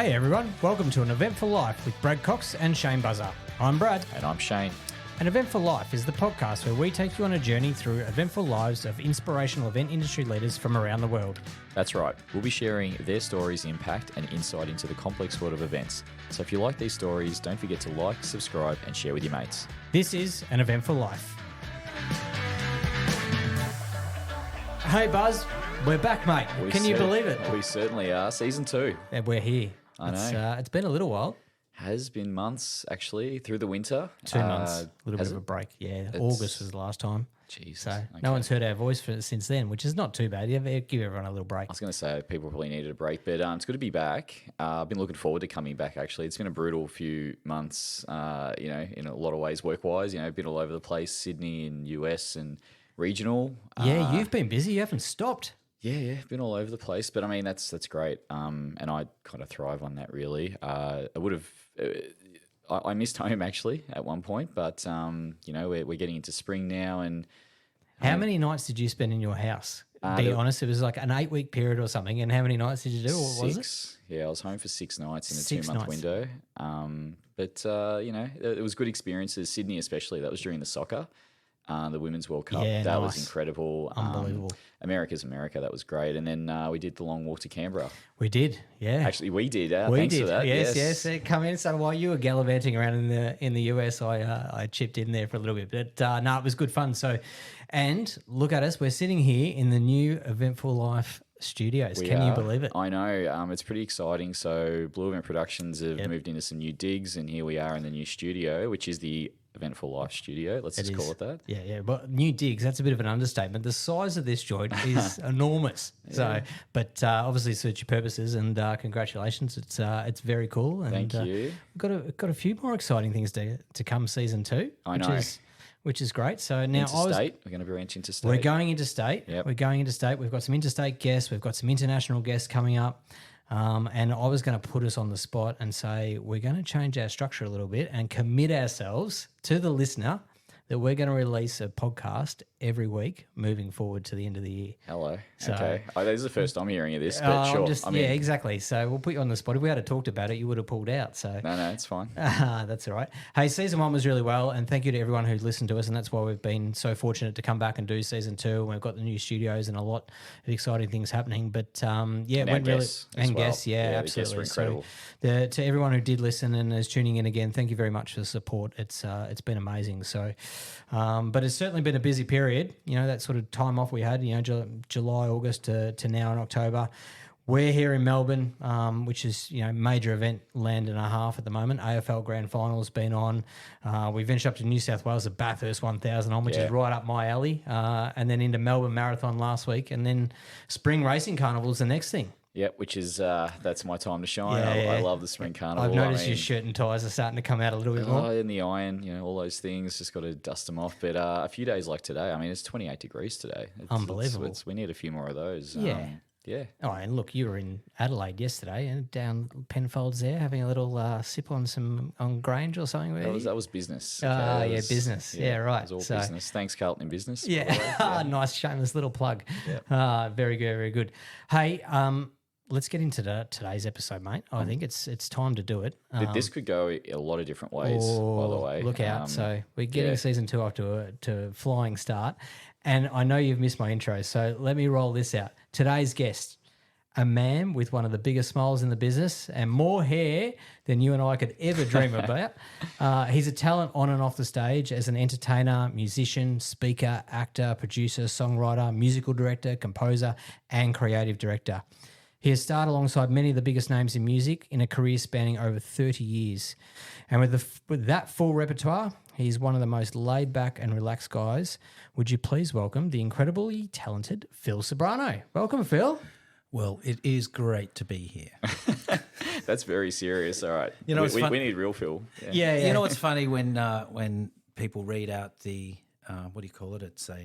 Hey everyone, welcome to An Eventful Life with Brad Cox and Shane Buzzer. I'm Brad. And I'm Shane. An Eventful Life is the podcast where we take you on a journey through eventful lives of inspirational event industry leaders from around the world. That's right. We'll be sharing their stories, impact, and insight into the complex world of events. So if you like these stories, don't forget to like, subscribe, and share with your mates. This is An Eventful Life. Hey Buzz, we're back, mate. Can you believe it? We certainly are. Season 2. And we're here. I know. It's been a little while. Has been months, actually, through the winter. 2 months. A little bit of a break. Yeah, August was the last time. Jesus. So okay. no one's heard our voice since then, which is not too bad. You give everyone a little break. I was going to say people probably needed a break, but it's good to be back. I've been looking forward to coming back, actually. It's been a brutal few months, in a lot of ways, work-wise. Been all over the place, Sydney and US and regional. Yeah, you've been busy. You haven't stopped. Yeah, been all over the place, but I mean that's great, and I kind of thrive on that. Really, I would have. I missed home actually at one point, but we're getting into spring now, and how many nights did you spend in your house? Be honest, it was like an 8-week period or something. And how many nights did you do? Or was it? Yeah, I was home for 6 nights in a 6 2-month nights. window. But it was good experiences. Sydney, especially, that was during the soccer. The Women's World Cup. Yeah, that nice. was incredible. Unbelievable. America's America. That was great. And then we did the long walk to Canberra. We did, yeah. Actually, we did. We Thanks did. for that. Yes. Come in. So while you were gallivanting around in the US, I chipped in there for a little bit. But it was good fun. So, and look at us. We're sitting here in the new Eventful Life studios. Can you believe it? I know. It's pretty exciting. So Blue Event Productions have moved into some new digs, and here we are in the new studio, which is the Eventful Life studio. Let's just call it that. Yeah. But new digs, that's a bit of an understatement. The size of this joint is enormous. Yeah. So, but obviously suits your purposes, and congratulations. It's very cool. And, Thank you. We've got a few more exciting things to come season 2. I know. Which is great. So now interstate. We're going to branch interstate. We're going interstate. Yep. We're going interstate. We've got some interstate guests. We've got some international guests coming up. And I was going to put us on the spot and say we're going to change our structure a little bit and commit ourselves to the listener that we're going to release a podcast every week moving forward to the end of the year. Hello. So, okay. This is the first I'm hearing of this, but sure. Yeah, exactly. So we'll put you on the spot. If we had talked about it, you would have pulled out. So No, it's fine. That's all right. Hey, season 1 was really well, and thank you to everyone who listened to us, and that's why we've been so fortunate to come back and do season 2. And we've got the new studios and a lot of exciting things happening. But it went really and guests, absolutely. Guests were incredible. So to everyone who did listen and is tuning in again, thank you very much for the support. It's been amazing. So, but it's certainly been a busy period. That sort of time off we had. July, August to now in October. We're here in Melbourne, which is major event land and a half at the moment. AFL Grand Final's been on. We ventured up to New South Wales, the Bathurst 1000 on, which is right up my alley, and then into Melbourne Marathon last week, and then Spring Racing Carnival's the next thing. Yeah, which is that's my time to shine. I love the spring carnival. I've noticed your shirt and ties are starting to come out a little bit more. And the iron, all those things. Just got to dust them off. But a few days like today, it's 28 degrees today. Unbelievable. We need a few more of those. Yeah. Yeah. Oh, and look, you were in Adelaide yesterday and down Penfolds there having a little sip on Grange or something. That was business. Business. Yeah, right. It was all business. Thanks, Carlton in Business. Yeah. Nice, shameless little plug. Yeah. Very good, very good. Hey, let's get into today's episode, mate. I think it's time to do it. This could go a lot of different ways, by the way. Look out. So we're getting season 2 off to a flying start. And I know you've missed my intro, so let me roll this out. Today's guest, a man with one of the biggest smiles in the business and more hair than you and I could ever dream about. He's a talent on and off the stage as an entertainer, musician, speaker, actor, producer, songwriter, musical director, composer, and creative director. He has starred alongside many of the biggest names in music in a career spanning over 30 years. And with that full repertoire, he's one of the most laid-back and relaxed guys. Would you please welcome the incredibly talented Phil Ceberano? Welcome, Phil. Well, it is great to be here. That's very serious. All right. We need real Phil. Yeah. You know what's funny when people read out the, what do you call it? It's a...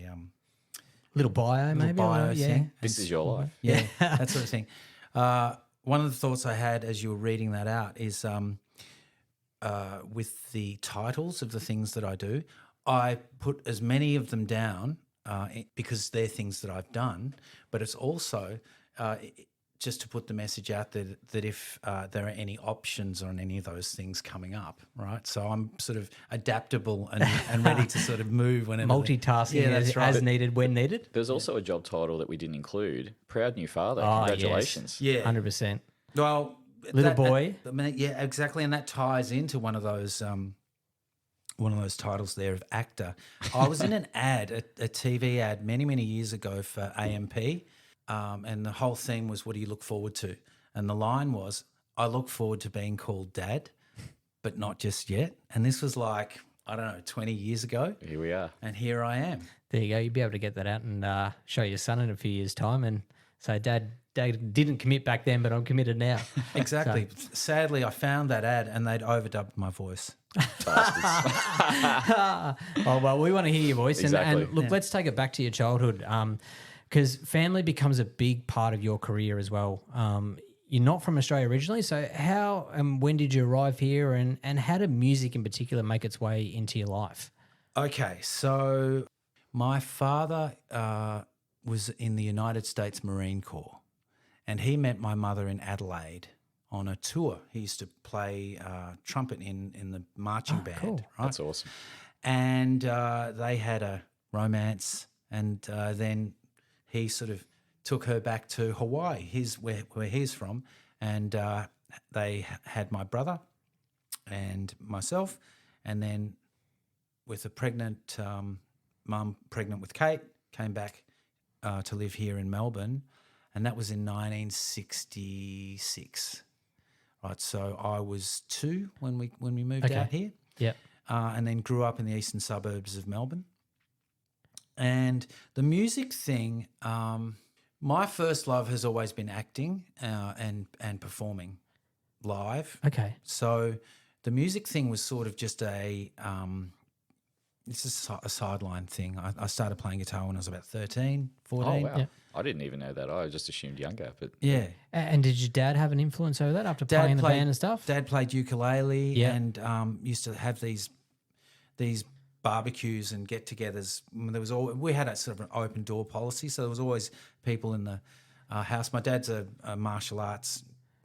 little bio, maybe. Bio thing. This is your life. Yeah, that sort of thing. One of the thoughts I had as you were reading that out is with the titles of the things that I do, I put as many of them down because they're things that I've done, but it's also just to put the message out there that if there are any options on any of those things coming up, right? So I'm sort of adaptable and ready to sort of move whenever. Multitasking as needed when needed. There's also a job title that we didn't include: proud new father. Oh, Congratulations! Yeah, 100%. Well, Little boy. Yeah, exactly, and that ties into one of those titles there of actor. I was in an ad, a TV ad, many years ago for AMP. And the whole theme was, what do you look forward to? And the line was, I look forward to being called Dad, but not just yet. And this was like, I don't know, 20 years ago. Here we are. And here I am. There you go. You'll be able to get that out and show your son in a few years' time and say, Dad didn't commit back then, but I'm committed now. Exactly. So. Sadly, I found that ad and they'd overdubbed my voice. Oh, well, we want to hear your voice. Exactly. And look, let's take it back to your childhood. Because family becomes a big part of your career as well. You're not from Australia originally, so how and when did you arrive here, and how did music in particular make its way into your life? Okay, so my father was in the United States Marine Corps, and he met my mother in Adelaide on a tour. He used to play trumpet in the marching band. Cool. Right? That's awesome. And they had a romance, and then he sort of took her back to Hawaii, where he's from, and they had my brother and myself, and then with a pregnant mum, pregnant with Kate, came back to live here in Melbourne, and that was in 1966. Right, so I was 2 when we moved out here. Yep. And then grew up in the eastern suburbs of Melbourne. And the music thing, my first love has always been acting and performing live. Okay. So the music thing was sort of just a sideline thing. I started playing guitar when I was about 13, 14. Oh, wow. Yeah. I didn't even know that. I just assumed younger. But Yeah. And did your dad have an influence over that after playing in the band and stuff? Dad played ukulele Yeah. and used to have these barbecues and get-togethers. We had a sort of an open door policy, so there was always people in the house. My dad's a martial arts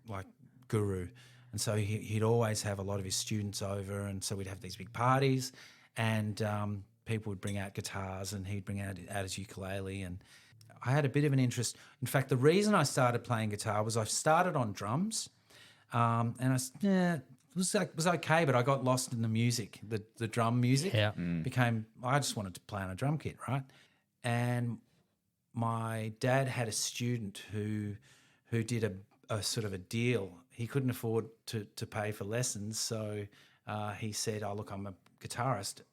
like guru, and so he'd always have a lot of his students over, and so we'd have these big parties, and people would bring out guitars, and he'd bring out his ukulele, and I had a bit of an interest. In fact, the reason I started playing guitar was I started on drums, and it was okay, but I got lost in the music, the drum music. Yeah. I just wanted to play on a drum kit, right? And my dad had a student who did a sort of a deal. He couldn't afford to pay for lessons, so he said, "Oh, look, I'm a guitarist.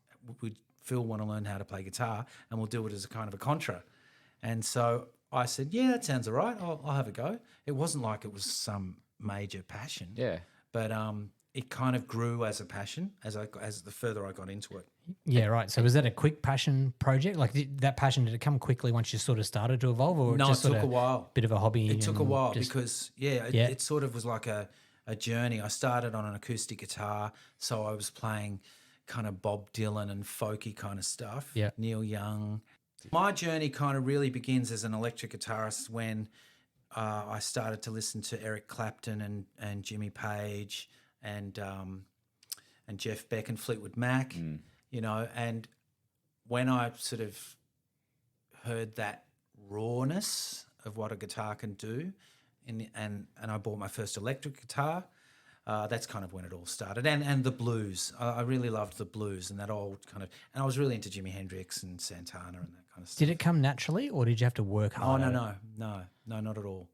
Would Phil want to learn how to play guitar, and we'll do it as a kind of a contra?" And so I said, "Yeah, that sounds all right. I'll have a go." It wasn't like it was some major passion. yeah. But it kind of grew as a passion as the further I got into it. Yeah, right. So was that a quick passion project? Like did it come quickly once you sort of started to evolve, or No, just it took sort of a while. Bit of a hobby? It took a while just- because it sort of was like a journey. I started on an acoustic guitar, so I was playing kind of Bob Dylan and folky kind of stuff. Yeah. Neil Young. My journey kind of really begins as an electric guitarist when I started to listen to Eric Clapton and Jimmy Page and Jeff Beck and Fleetwood Mac, you know, and when I sort of heard that rawness of what a guitar can do, and I bought my first electric guitar, that's kind of when it all started. And the blues. I really loved the blues and that old kind of, and I was really into Jimi Hendrix and Santana and that kind of stuff. Did it come naturally, or did you have to work hard? Oh, no, not at all.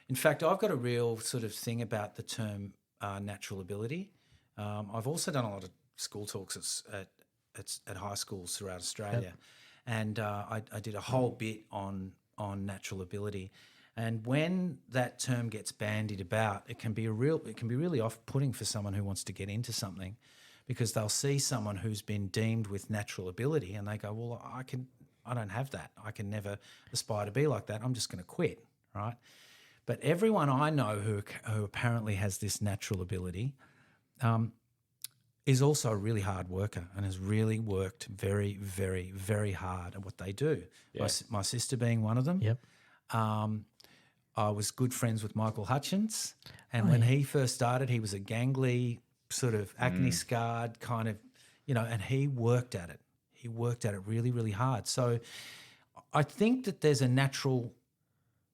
In fact, I've got a real sort of thing about the term natural ability. I've also done a lot of school talks at high schools throughout Australia, and I did a whole bit on natural ability. And when that term gets bandied about, it can be really off-putting for someone who wants to get into something, because they'll see someone who's been deemed with natural ability and they go, "Well, I don't have that. I can never aspire to be like that. I'm just going to quit," right? But everyone I know who apparently has this natural ability is also a really hard worker and has really worked very, very, very hard at what they do. Yeah. My sister being one of them. Yep. I was good friends with Michael Hutchins, and when he first started, he was a gangly, sort of acne-scarred kind of, and he worked at it. He worked at it really, really hard. So I think that there's a natural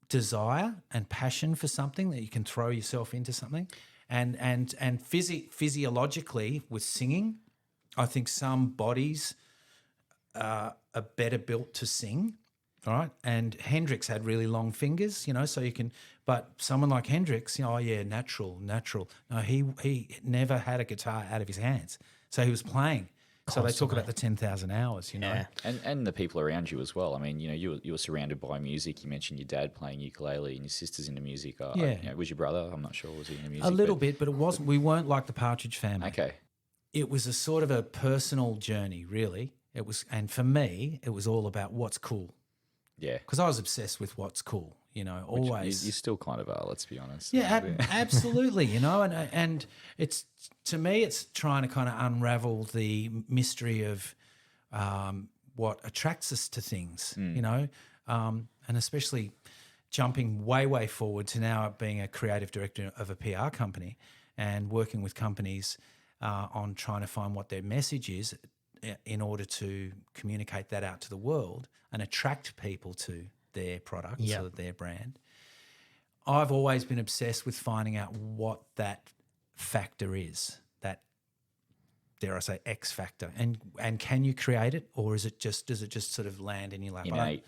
desire and passion for something that you can throw yourself into something. And physiologically with singing, I think some bodies are better built to sing, all right? And Hendrix had really long fingers, so you can – but someone like Hendrix, natural. No, he never had a guitar out of his hands. So he was playing. So they talk about the 10,000 hours, Yeah. And the people around you as well. I mean, you were surrounded by music. You mentioned your dad playing ukulele and your sister's into music. Was your brother? I'm not sure. Was he into music? A little bit, but it wasn't. We weren't like the Partridge Family. Okay. It was a sort of a personal journey, really. It was, and for me, it was all about what's cool. Yeah. Because I was obsessed with what's cool, always. You still kind of are, let's be honest. Yeah, absolutely, and it's, to me, it's trying to kind of unravel the mystery of what attracts us to things, and especially jumping way forward to now being a creative director of a PR company and working with companies on trying to find what their message is in order to communicate that out to the world and attract people to their products or their brand. I've always been obsessed with finding out what that factor is, that, dare I say, X factor, and can you create it, or does it just sort of land in your lap? Innate,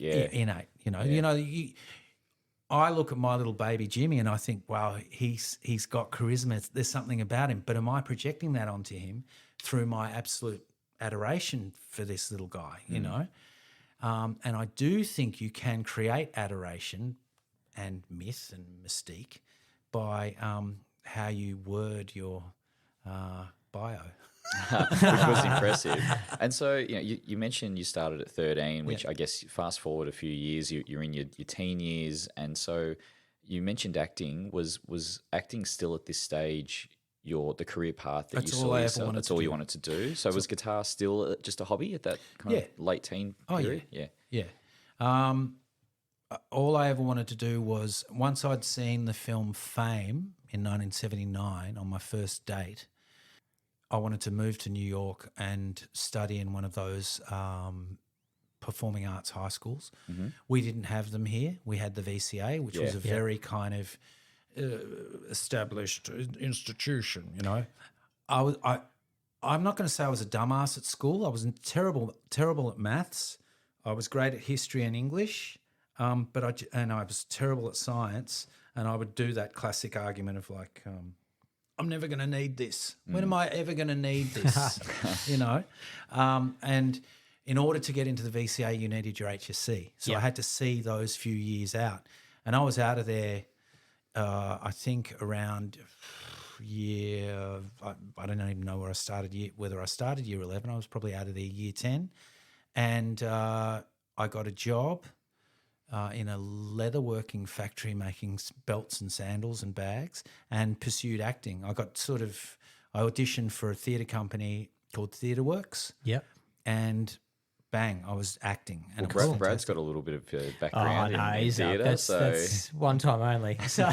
innate. I look at my little baby Jimmy and I think, wow, he's got charisma. There's something about him, but am I projecting that onto him through my absolute adoration for this little guy? And I do think you can create adoration and myth and mystique by how you word your bio. Which was impressive. And so, you mentioned you started at 13, which I guess fast forward a few years, you're in your teen years. And so you mentioned acting. Was acting still at this stage the career path that you saw yourself? That's all you wanted to do? So was guitar still just a hobby at that kind of late teen period? Yeah. All I ever wanted to do was, once I'd seen the film Fame in 1979 on my first date, I wanted to move to New York and study in one of those performing arts high schools. Mm-hmm. We didn't have them here. We had the VCA, which was a very kind of established institution, I'm not going to say I was a dumbass at school. I was terrible at maths. I was great at history and English, but I was terrible at science. And I would do that classic argument of like, I'm never going to need this. When am I ever going to need this? And in order to get into the VCA, you needed your HSC. So I had to see those few years out. And I was out of there, I think around I don't even know where I started, whether I started year 11. I was probably out of there year 10. And I got a job in a leatherworking factory making belts and sandals and bags, and pursued acting. I auditioned for a theatre company called Theatre Works. Yep. And bang, I was acting. And Brad's got a little bit of background in theatre. That's one time only. So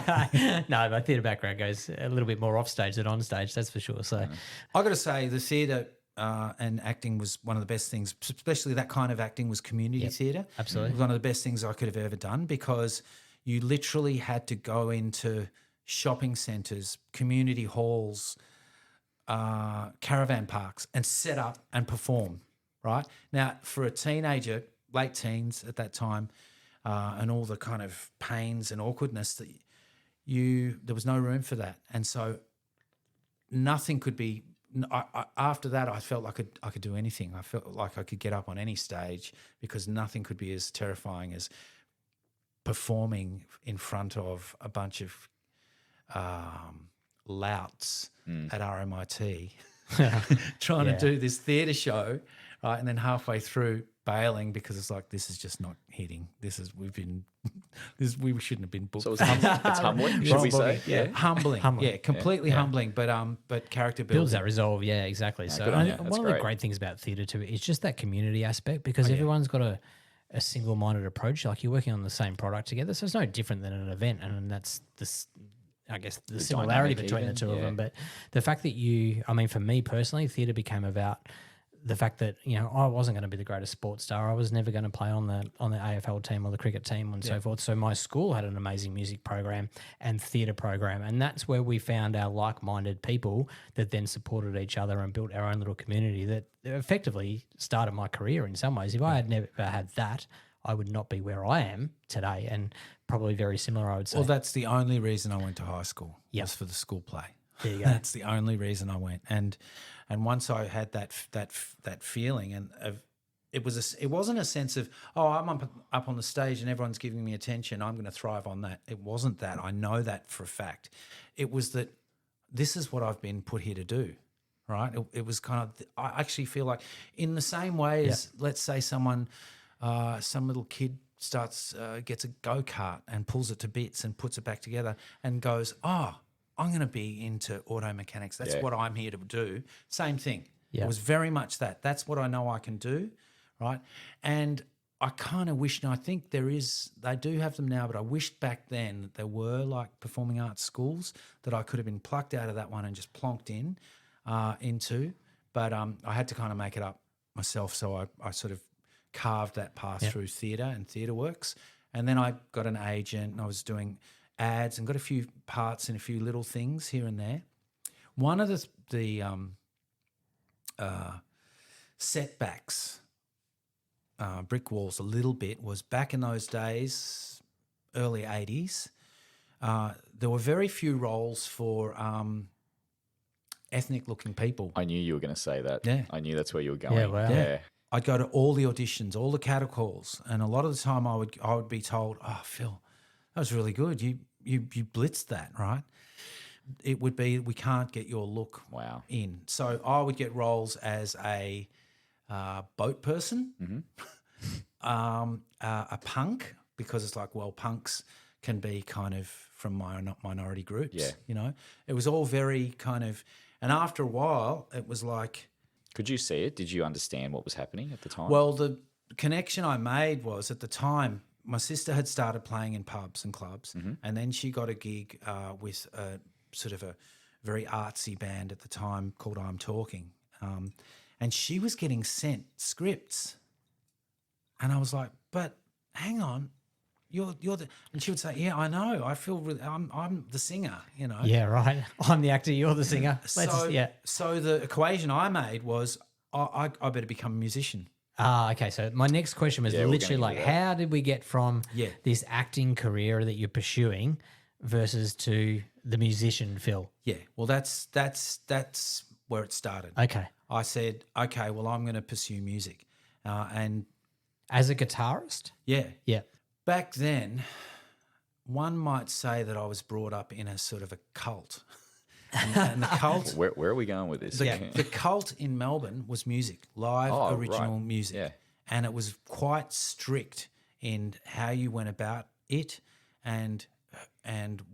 no, my theatre background goes a little bit more off stage than on stage, that's for sure. So I got to say, the theatre and acting was one of the best things, especially that kind of acting was community theatre. Absolutely. It was one of the best things I could have ever done, because you literally had to go into shopping centres, community halls, caravan parks, and set up and perform, right? Now, for a teenager, late teens at that time, and all the kind of pains and awkwardness, that there was no room for that. And so nothing could be... after that, I felt like I could do anything. I felt like I could get up on any stage, because nothing could be as terrifying as performing in front of a bunch of louts at RMIT trying to do this theatre show, right? And then halfway through bailing because it's like, this is just not hitting. We shouldn't have been booked. So it's humbling, should we say? Yeah, humbling. Yeah, completely humbling. But character builds that resolve. Yeah, exactly. So one of the great things about theatre too is just that community aspect, because everyone's got a single-minded approach. Like you're working on the same product together, so it's no different than an event, and that's this. I guess the similarity dynamic between the even, two of yeah. them. But the fact that I mean, for me personally, theatre became about the fact that, you know, I wasn't going to be the greatest sports star. I was never going to play on the AFL team or the cricket team and so forth. So my school had an amazing music program and theatre program, and that's where we found our like-minded people that then supported each other and built our own little community that effectively started my career in some ways. If I had never had that, I would not be where I am today, and probably very similar, I would say. Well, that's the only reason I went to high school. Yep. Was for the school play. There you go. That's the only reason I went. And once I had that feeling, and it wasn't a sense of, oh, I'm up on the stage and everyone's giving me attention, I'm going to thrive on that. It wasn't that. I know that for a fact. It was that this is what I've been put here to do, right? It was kind of, I actually feel like in the same way as, let's say some little kid gets a go-kart and pulls it to bits and puts it back together and goes, oh, I'm going to be into auto mechanics. That's what I'm here to do. Same thing. Yeah. It was very much that. That's what I know I can do, right? And I kind of wish, and I think they do have them now, but I wished back then that there were like performing arts schools that I could have been plucked out of that one and just plonked into. But I had to kind of make it up myself, so I sort of carved that path through theatre and theatre works. And then I got an agent and I was doing ads and got a few parts in a few little things here and there. One of the setbacks, brick walls a little bit, was back in those days, early 80s, there were very few roles for ethnic-looking people. I knew you were going to say that. Yeah. I knew that's where you were going. Yeah, wow. Yeah. I'd go to all the auditions, all the cattle calls, and a lot of the time I would be told, "Oh, Phil, that was really good. You blitzed that, right?" It would be, "We can't get your look in." So I would get roles as a boat person, a punk, because it's like, well, punks can be kind of from minority groups. Yeah. You know, it was all very kind of, and after a while, it was like. Could you see it? Did you understand what was happening at the time? Well, the connection I made was, at the time, my sister had started playing in pubs and clubs, and then she got a gig with a sort of a very artsy band at the time called I'm Talking, and she was getting sent scripts, and I was like, "But hang on, you're the," and she would say, "Yeah, I know. I feel really, I'm the singer, you know." Yeah, right. I'm the actor, you're the singer. So the equation I made was, I better become a musician. Okay. So my next question was we're literally gonna like, get to that. how did we get from this acting career that you're pursuing versus to the musician, Phil? Yeah, well, that's where it started. Okay. I said, okay, well, I'm going to pursue music, and As a guitarist? yeah, Yeah. back then, one might say that I was brought up in a sort of a cult, and the cult. Where are we going with this? The cult in Melbourne was music, live original right. music. Yeah. And it was quite strict in how you went about it and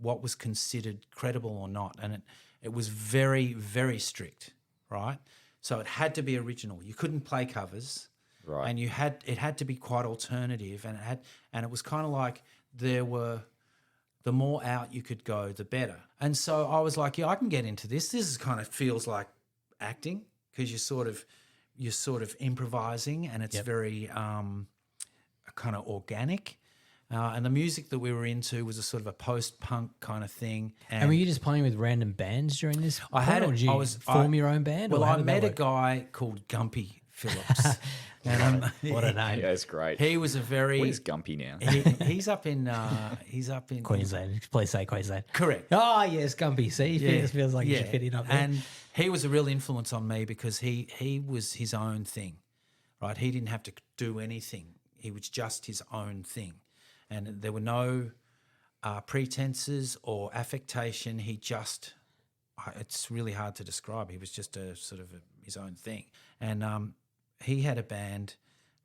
what was considered credible or not. And it was very, very strict, right? So it had to be original. You couldn't play covers. Right. And it had to be quite alternative, and it was kind of like the more out you could go, the better. And so I was like, yeah, I can get into this. This is kind of feels like acting, because you're sort of improvising, and it's very kind of organic. And the music that we were into was a sort of a post-punk kind of thing. And were you just playing with random bands during this? I had or it. did you form your own band? Well, or how I did that met a work? guy called Gumpy Phillips. What a name. Yeah, that's great. He was a very. Where's Gumpy now? He's up in Queensland. Please say Queensland. Correct. Oh, yes, Gumpy. See, it feels like you should fit in up there. And he was a real influence on me, because he was his own thing, right? He didn't have to do anything. He was just his own thing. And there were no pretenses or affectation. It's really hard to describe. He was just a sort of his own thing. And he had a band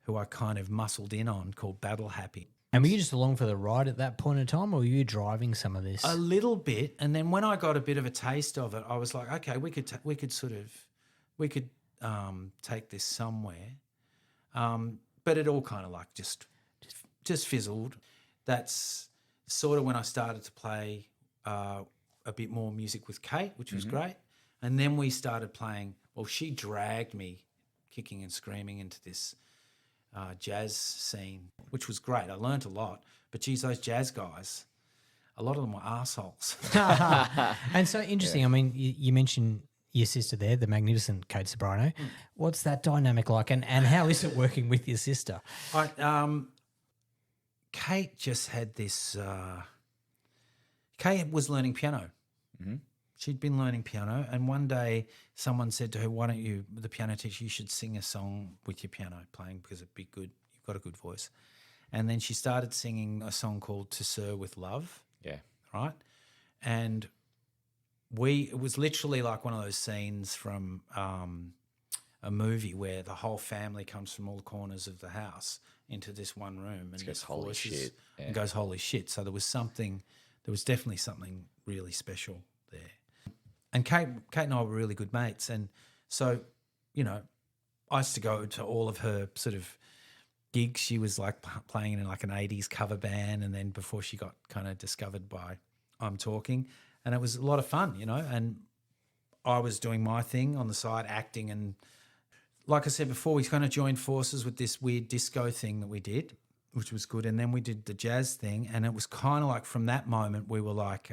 who I kind of muscled in on called Battle Happy. And were you just along for the ride at that point in time, or were you driving some of this? A little bit. And then when I got a bit of a taste of it, I was like, okay, we could take this somewhere. But it all kind of like just just fizzled. That's sort of when I started to play a bit more music with Kate, which was great. And then we started playing. Well, she dragged me kicking and screaming into this jazz scene, which was great. I learned a lot. But geez, those jazz guys, a lot of them were assholes. And so interesting. I mean, you mentioned your sister there, the magnificent Kate Ceberano. What's that dynamic like, and how is it working with your sister? Kate just had this. Kate was learning piano. She'd been learning piano, and one day someone said to her, "Why don't you, the piano teacher, you should sing a song with your piano playing because it'd be good. You've got a good voice." And then she started singing a song called "To Sir with Love." Yeah. Right, and it was literally like one of those scenes from a movie where the whole family comes from all corners of the house into this one room and goes, "Holy shit." Yeah. And goes, "Holy shit." So there was definitely something really special there. And Kate and I were really good mates. And so, I used to go to all of her sort of gigs. She was like playing in like an 80s cover band, and then before she got kind of discovered by I'm Talking. And it was a lot of fun, and I was doing my thing on the side, acting. And like I said before, we kind of joined forces with this weird disco thing that we did, which was good. And then we did the jazz thing. And it was kind of like from that moment, we were like,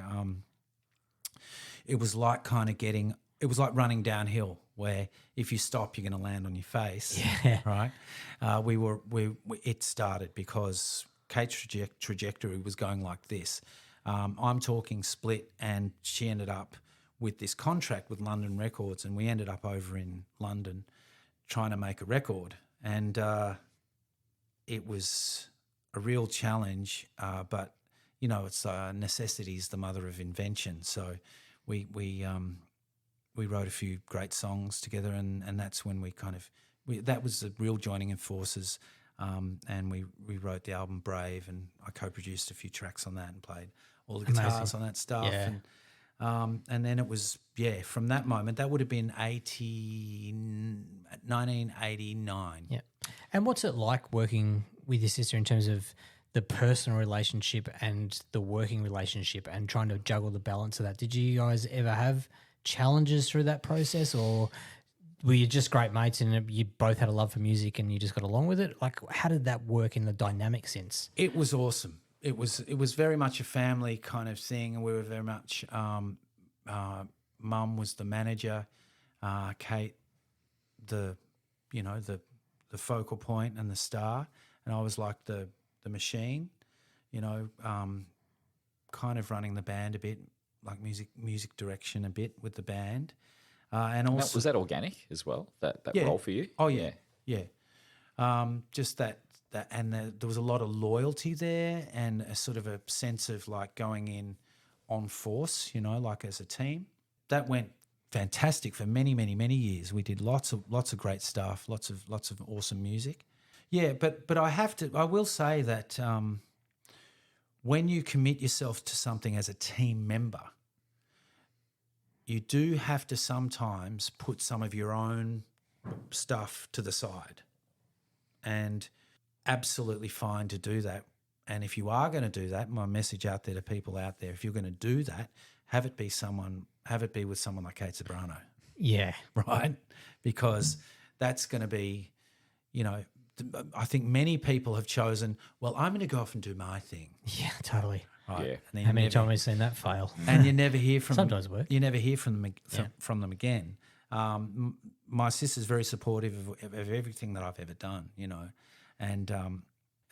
it was like running downhill where if you stop, you're going to land on your face. Yeah. Right. It started because Kate's trajectory was going like this. I'm Talking split, and she ended up with this contract with London Records, and we ended up over in London trying to make a record. And it was a real challenge, but, it's necessity is the mother of invention. So we wrote a few great songs together, and that's when that was the real joining in forces. And we wrote the album Brave, and I co-produced a few tracks on that and played all the guitars on that stuff. Yeah. And then it was, from that moment, that would have been 1989. Yeah. And what's it like working with your sister in terms of the personal relationship and the working relationship and trying to juggle the balance of that? Did you guys ever have challenges through that process, or were you just great mates and you both had a love for music and you just got along with it? Like, how did that work in the dynamic sense? It was awesome. It was very much a family kind of thing, and we were very much. Mum was the manager, Kate, the focal point and the star, and I was like the machine, kind of running the band a bit, like music direction a bit with the band. And also, was that organic as well? That role for you? Oh yeah. Just that, and there was a lot of loyalty there, and a sort of a sense of like going in on force, like as a team. That went fantastic for many, many, many years. We did lots of great stuff, lots of awesome music. Yeah, but I will say that when you commit yourself to something as a team member, you do have to sometimes put some of your own stuff to the side, and absolutely fine to do that. And if you are going to do that, my message out there to people out there, if you're going to do that, have it be with someone like Kate Ceberano. Yeah. Right? Because that's going to be, I think many people have chosen, well, I'm going to go off and do my thing. Yeah, totally. Right? Yeah. And How many times have we seen that fail? And you never hear from Sometimes work. You never hear from them again. My sister's very supportive of everything that I've ever done, and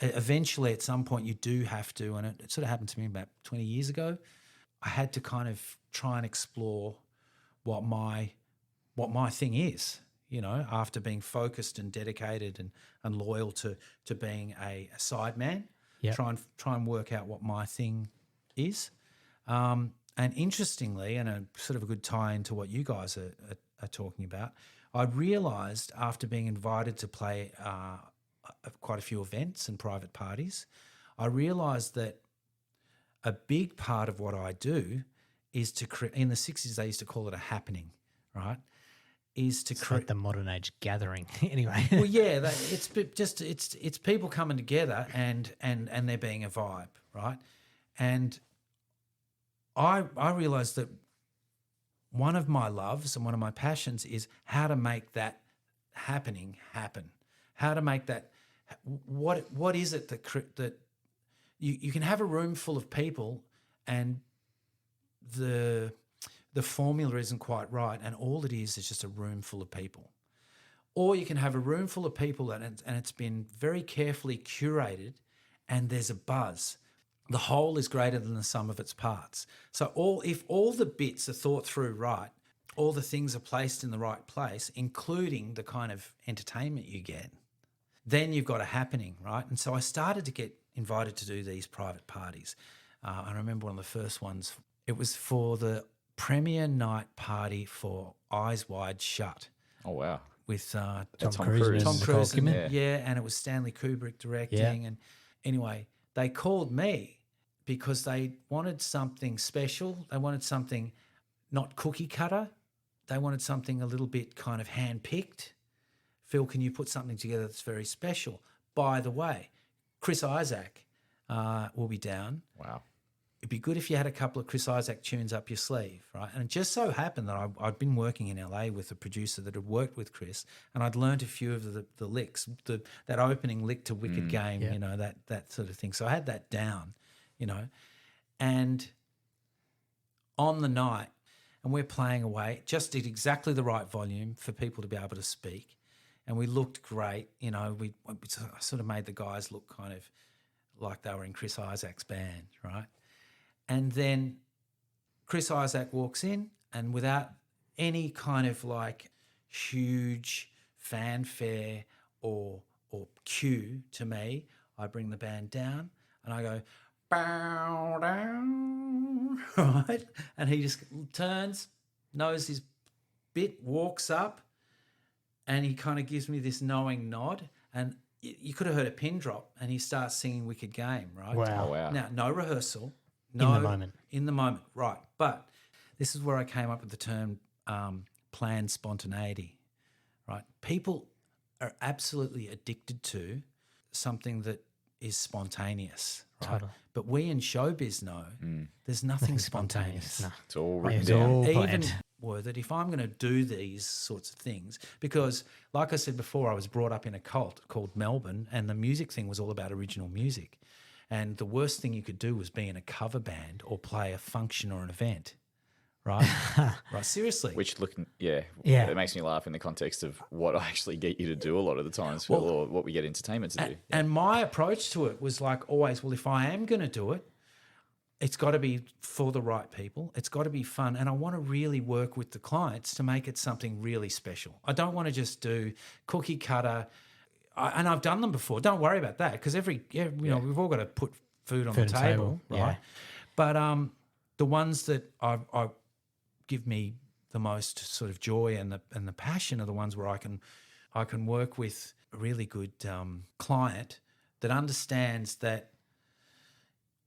eventually at some point you do have to, and it sort of happened to me about 20 years ago. I had to kind of try and explore what my thing is, after being focused and dedicated and loyal to being a side man. Yep. Try and work out what my thing is. And interestingly, and a sort of a good tie into what you guys are talking about, I realised after being invited to play quite a few events and private parties, I realised that a big part of what I do is to create. In the 60s, they used to call it a happening, right? is to It's create. like the modern age gathering. Anyway. Well, yeah, it's people coming together and there being a vibe, right? And I realised that one of my loves and one of my passions is how to make that happening happen. How to make that what is it that you can have a room full of people and the formula isn't quite right, and all it is just a room full of people. Or you can have a room full of people and it's been very carefully curated and there's a buzz. The whole is greater than the sum of its parts. So if all the bits are thought through right, all the things are placed in the right place, including the kind of entertainment you get, then you've got a happening, right? And so I started to get invited to do these private parties. I remember one of the first ones, it was for the premiere night party for Eyes Wide Shut. Oh, wow. With Tom Tom Cruise. Cruise. Tom Nicole Cruise, and, Kidman. and it was Stanley Kubrick directing. Yeah. And anyway, they called me because they wanted something special. They wanted something not cookie cutter. They wanted something a little bit kind of hand-picked. Phil, can you put something together that's very special? By the way, Chris Isaak will be down. Wow. It'd be good if you had a couple of Chris Isaak tunes up your sleeve, right? And it just so happened that I'd been working in LA with a producer that had worked with Chris, and I'd learned a few of the licks, that opening lick to Wicked Game, yeah. you know, that sort of thing. So I had that down, you know. And on the night, and we're playing away, just at exactly the right volume for people to be able to speak. And we looked great, you know. I sort of made the guys look kind of like they were in Chris Isaak's band, right? And then Chris Isaak walks in, and without any kind of like huge fanfare or cue to me, I bring the band down and I go, bow down, right? And he just turns, knows his bit, walks up, and he kind of gives me this knowing nod, and you could have heard a pin drop, and he starts singing Wicked Game, right? Wow. Oh, wow. Now, no rehearsal. In the moment. In the moment, right. But this is where I came up with the term planned spontaneity, right? People are absolutely addicted to something that is spontaneous, right? Totally. But we in showbiz know there's nothing spontaneous. No. It's all written It's down. all Even planned. were that if I'm going to do these sorts of things, because like I said before, I was brought up in a cult called Melbourne, and the music thing was all about original music. And the worst thing you could do was be in a cover band or play a function or an event, right? Right, seriously. Which Yeah. it makes me laugh in the context of what I actually get you to do a lot of the times, Phil, or what we get entertainment to do. And my approach to it was like always, well, if I am going to do it, it's got to be for the right people. It's got to be fun. And I want to really work with the clients to make it something really special. I don't want to just do cookie cutter. And I've done them before. Don't worry about that, because we've all got to put food on the table, right? yeah. But the ones that I give me the most sort of joy and the passion are the ones where I can work with a really good client that understands that.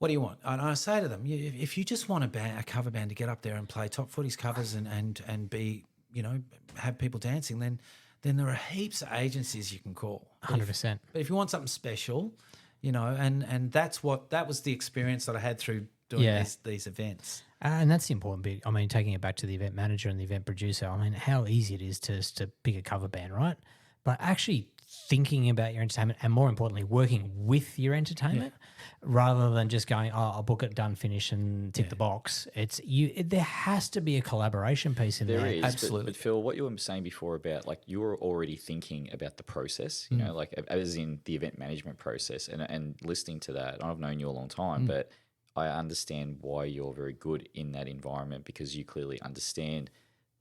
What do you want? And I say to them, if you just want a cover band to get up there and play top 40s covers and be, you know, have people dancing, then there are heaps of agencies you can call. 100%. But if you want something special, you know, and that was the experience that I had through doing these events. And that's the important bit. I mean, taking it back to the event manager and the event producer, I mean, how easy it is to pick a cover band, right? But actually thinking about your entertainment and, more importantly, working with your entertainment rather than just going, oh, I'll book it, done, finish, and tick the box. There has to be a collaboration piece in there. There is, Absolutely. But Phil, what you were saying before about like you were already thinking about the process, you know, like as in the event management process, and listening to that. I've known you a long time, but I understand why you're very good in that environment, because you clearly understand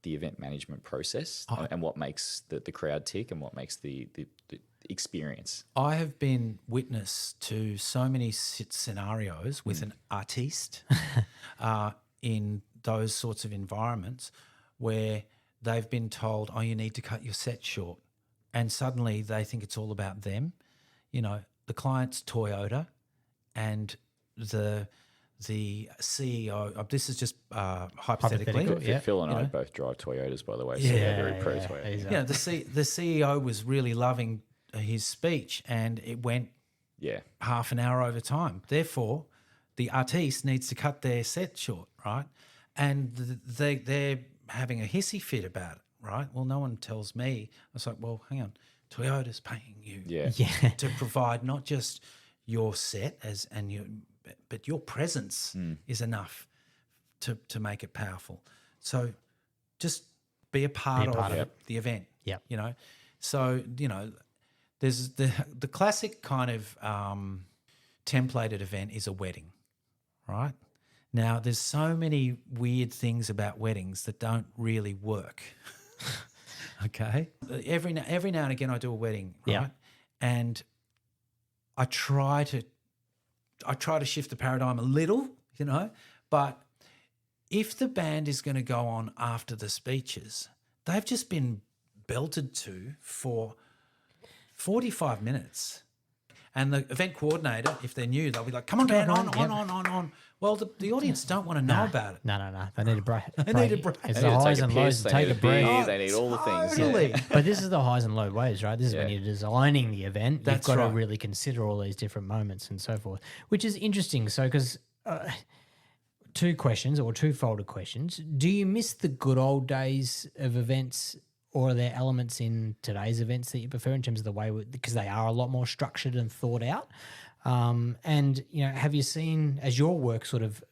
the event management process and what makes the crowd tick and what makes the experience. I have been witness to so many scenarios with an artiste in those sorts of environments where they've been told, oh, you need to cut your set short. And suddenly they think it's all about them. You know, the client's Toyota and the the CEO. This is just hypothetically. Hypothetical, yeah. Phil and I both drive Toyotas, by the way. So Yeah, they're very pro Toyota. exactly. Yeah, the CEO was really loving his speech, and it went Yeah. half an hour over time. Therefore, the artiste needs to cut their set short, right? And they're having a hissy fit about it, right? Well, no one tells me. I was like, well, hang on, Toyota's paying you Yeah. Yeah. to provide not just your set but your presence is enough to make it powerful. So just be a part of the event. Yep. You know, so there's the classic kind of templated event is a wedding, right? Now there's so many weird things about weddings that don't really work. Okay, every now and again I do a wedding, right? Yeah. And I try to shift the paradigm a little, but if the band is going to go on after the speeches, they've just been belted to for 45 minutes. And the event coordinator, if they're new, they'll be like, come on, band, on. Well, the audience don't want to know about it. No. They need a break. They need a break. It's They the need to highs take a and lows. piss, To they take need a a break. beer, they need all the things. Totally. But this is the highs and low waves, right? This is when you're designing the event. That's You've got right. to really consider all these different moments and so forth, which is interesting. So, because two questions or two-folded questions. Do you miss the good old days of events, or are there elements in today's events that you prefer in terms of the way, because they are a lot more structured and thought out? And, have you seen, as your work sort of,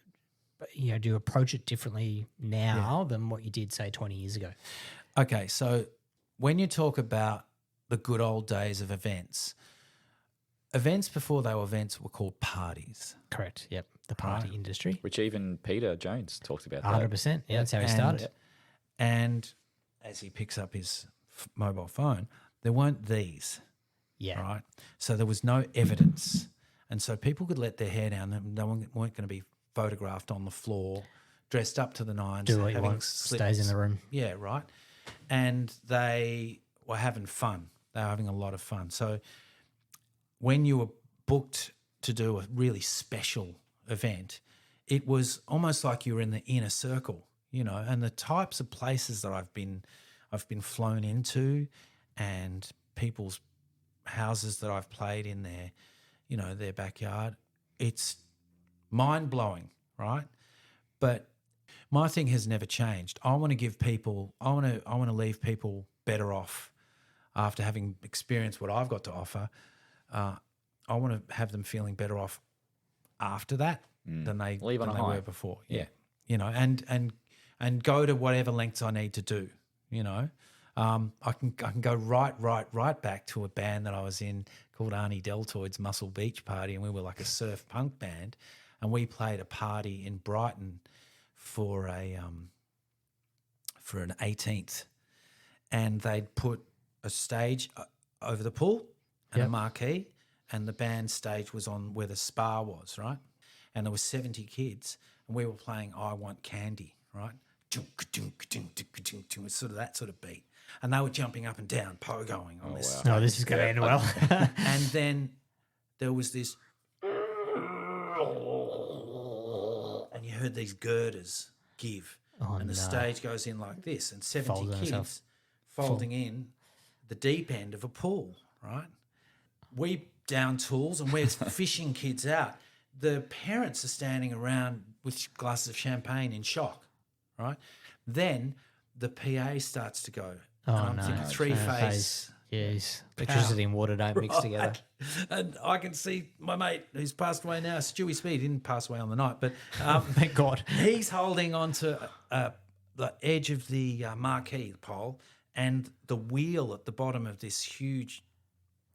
do you approach it differently now than what you did, say, 20 years ago? Okay, so when you talk about the good old days of events before they were events were called parties. Correct. Yep. The party industry. Which even Peter Jones talked about that. 100%. Yeah, that's how he started. And as he picks up his mobile phone, there weren't these, Yeah. right? So there was no evidence. And so people could let their hair down. They weren't going to be photographed on the floor, dressed up to the nines. Do what you having want. Stays in the room. Yeah, right. And they were having fun. They were having a lot of fun. So when you were booked to do a really special event, it was almost like you were in the inner circle, and the types of places that I've been flown into, and people's houses that I've played in their backyard, it's mind-blowing, right? But my thing has never changed. I want to leave people better off after having experienced what I've got to offer. I want to have them feeling better off after that than they were before. Yeah. And go to whatever lengths I need to do, I can go right back to a band that I was in called Arnie Deltoid's Muscle Beach Party, and we were like a surf punk band, and we played a party in Brighton for an 18th, and they'd put a stage over the pool and a marquee, and the band stage was on where the spa was, right? And there were 70 kids, and we were playing I Want Candy, right? It's sort of that sort of beat. And they were jumping up and down, pogoing on this. No, this is going to end well. And then there was this, and you heard these girders give. And the stage goes in like this, and 70 kids folding in the deep end of a pool, right? We down tools and we're fishing kids out. The parents are standing around with glasses of champagne in shock, right? Then the PA starts to go. Oh, and I'm thinking three-phase. Yes. Electricity and water don't mix together. And I can see my mate who's passed away now, Stewie Speed, didn't pass away on the night, but Thank God. he's holding onto the edge of the marquee pole, and the wheel at the bottom of this huge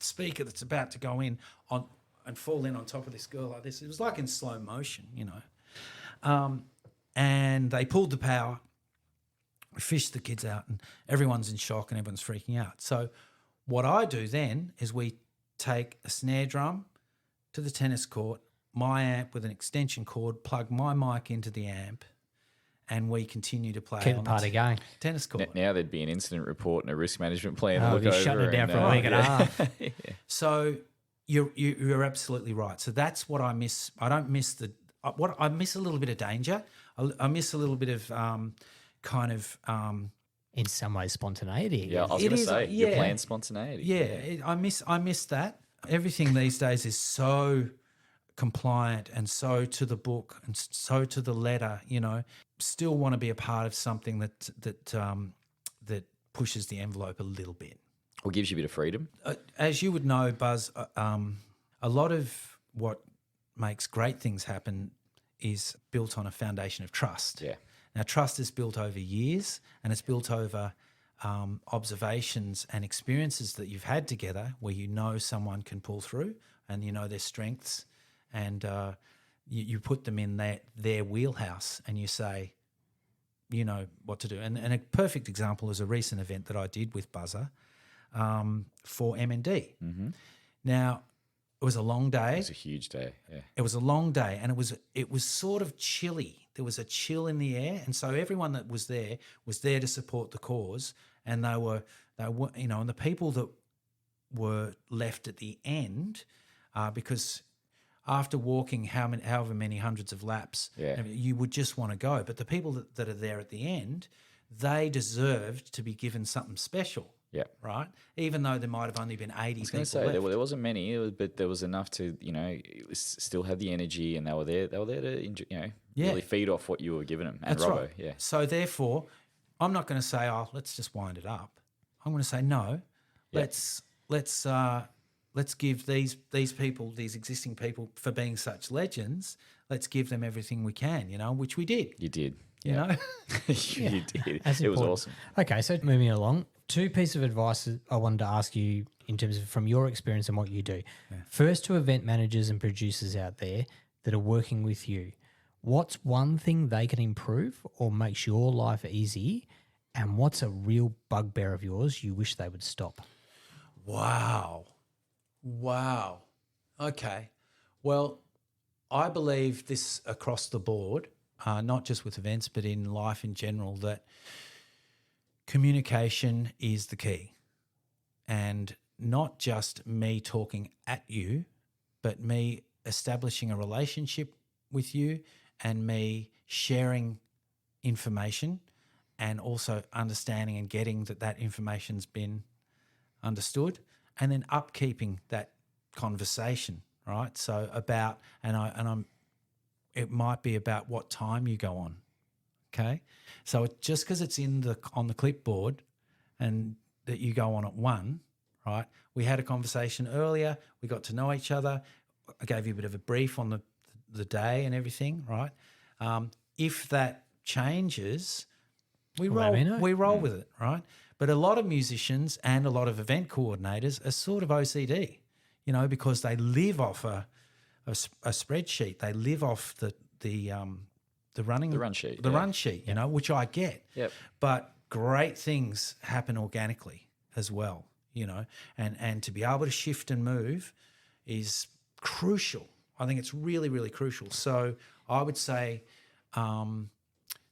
speaker that's about to go in on and fall in on top of this girl like this. It was like in slow motion, and they pulled the power. We fished the kids out, and everyone's in shock and everyone's freaking out. So what I do then is we take a snare drum to the tennis court, my amp with an extension cord, plug my mic into the amp, and we continue to play Keep the on party going. tennis court. Now there'd be an incident report and a risk management plan to Oh, look you're over. shutting it down for a week and a half. So you're absolutely right. So that's what I miss. I don't miss what I miss a little bit of danger. I miss a little bit of In some ways, spontaneity. Yeah, I was It going to is, say, yeah. your planned spontaneity. I miss that. Everything these days is so compliant and so to the book and so to the letter. Still want to be a part of something that pushes the envelope a little bit. Or gives you a bit of freedom. As you would know, Buzz, a lot of what makes great things happen is built on a foundation of trust. Yeah. Now, trust is built over years, and it's built over observations and experiences that you've had together where you know someone can pull through and you know their strengths, and you put them in their wheelhouse and you say, you know what to do. And a perfect example is a recent event that I did with Buzzer for MND. Mm-hmm. Now, it was a long day. It was a huge day, yeah. It was a long day, and it was sort of chilly. There was a chill in the air, and so everyone that was there to support the cause, and they were and the people that were left at the end, because after walking however many hundreds of laps, Yeah. you would just want to go. But the people that are there at the end, they deserved to be given something special. Yeah. Right? Even though there might have only been 80 I was people going to say left. there wasn't many, but there was enough to still have the energy, and they were there to enjoy, really feed off what you were giving them. And That's Robbo, right. yeah. So therefore, I'm not going to say, "Oh, let's just wind it up." I'm going to say, "No, Yeah. let's give these people, these existing people, for being such legends, let's give them everything we can." Which we did. You did. You know, You did. That's It was important. awesome. Okay, so moving along, 2 pieces of advice I wanted to ask you in terms of from your experience and what you do. First, to event managers and producers out there that are working with you, what's one thing they can improve or makes your life easy, and what's a real bugbear of yours you wish they would stop? Wow. Okay. Well, I believe this across the board, not just with events, but in life in general, that communication is the key. And not just me talking at you, but me establishing a relationship with you and me sharing information and also understanding and getting that information's been understood, and then upkeeping that conversation, right? So it might be about what time you go on. Okay, so just because it's on the clipboard and that you go on at 1, right? We had a conversation earlier. We got to know each other. I gave you a bit of a brief on the day and everything, right? If that changes, we roll with it, right? But a lot of musicians and a lot of event coordinators are sort of OCD, because they live off a spreadsheet. They live off the run sheet, which I get. Yep. But great things happen organically as well, and to be able to shift and move is crucial. I think it's really, really crucial. So I would say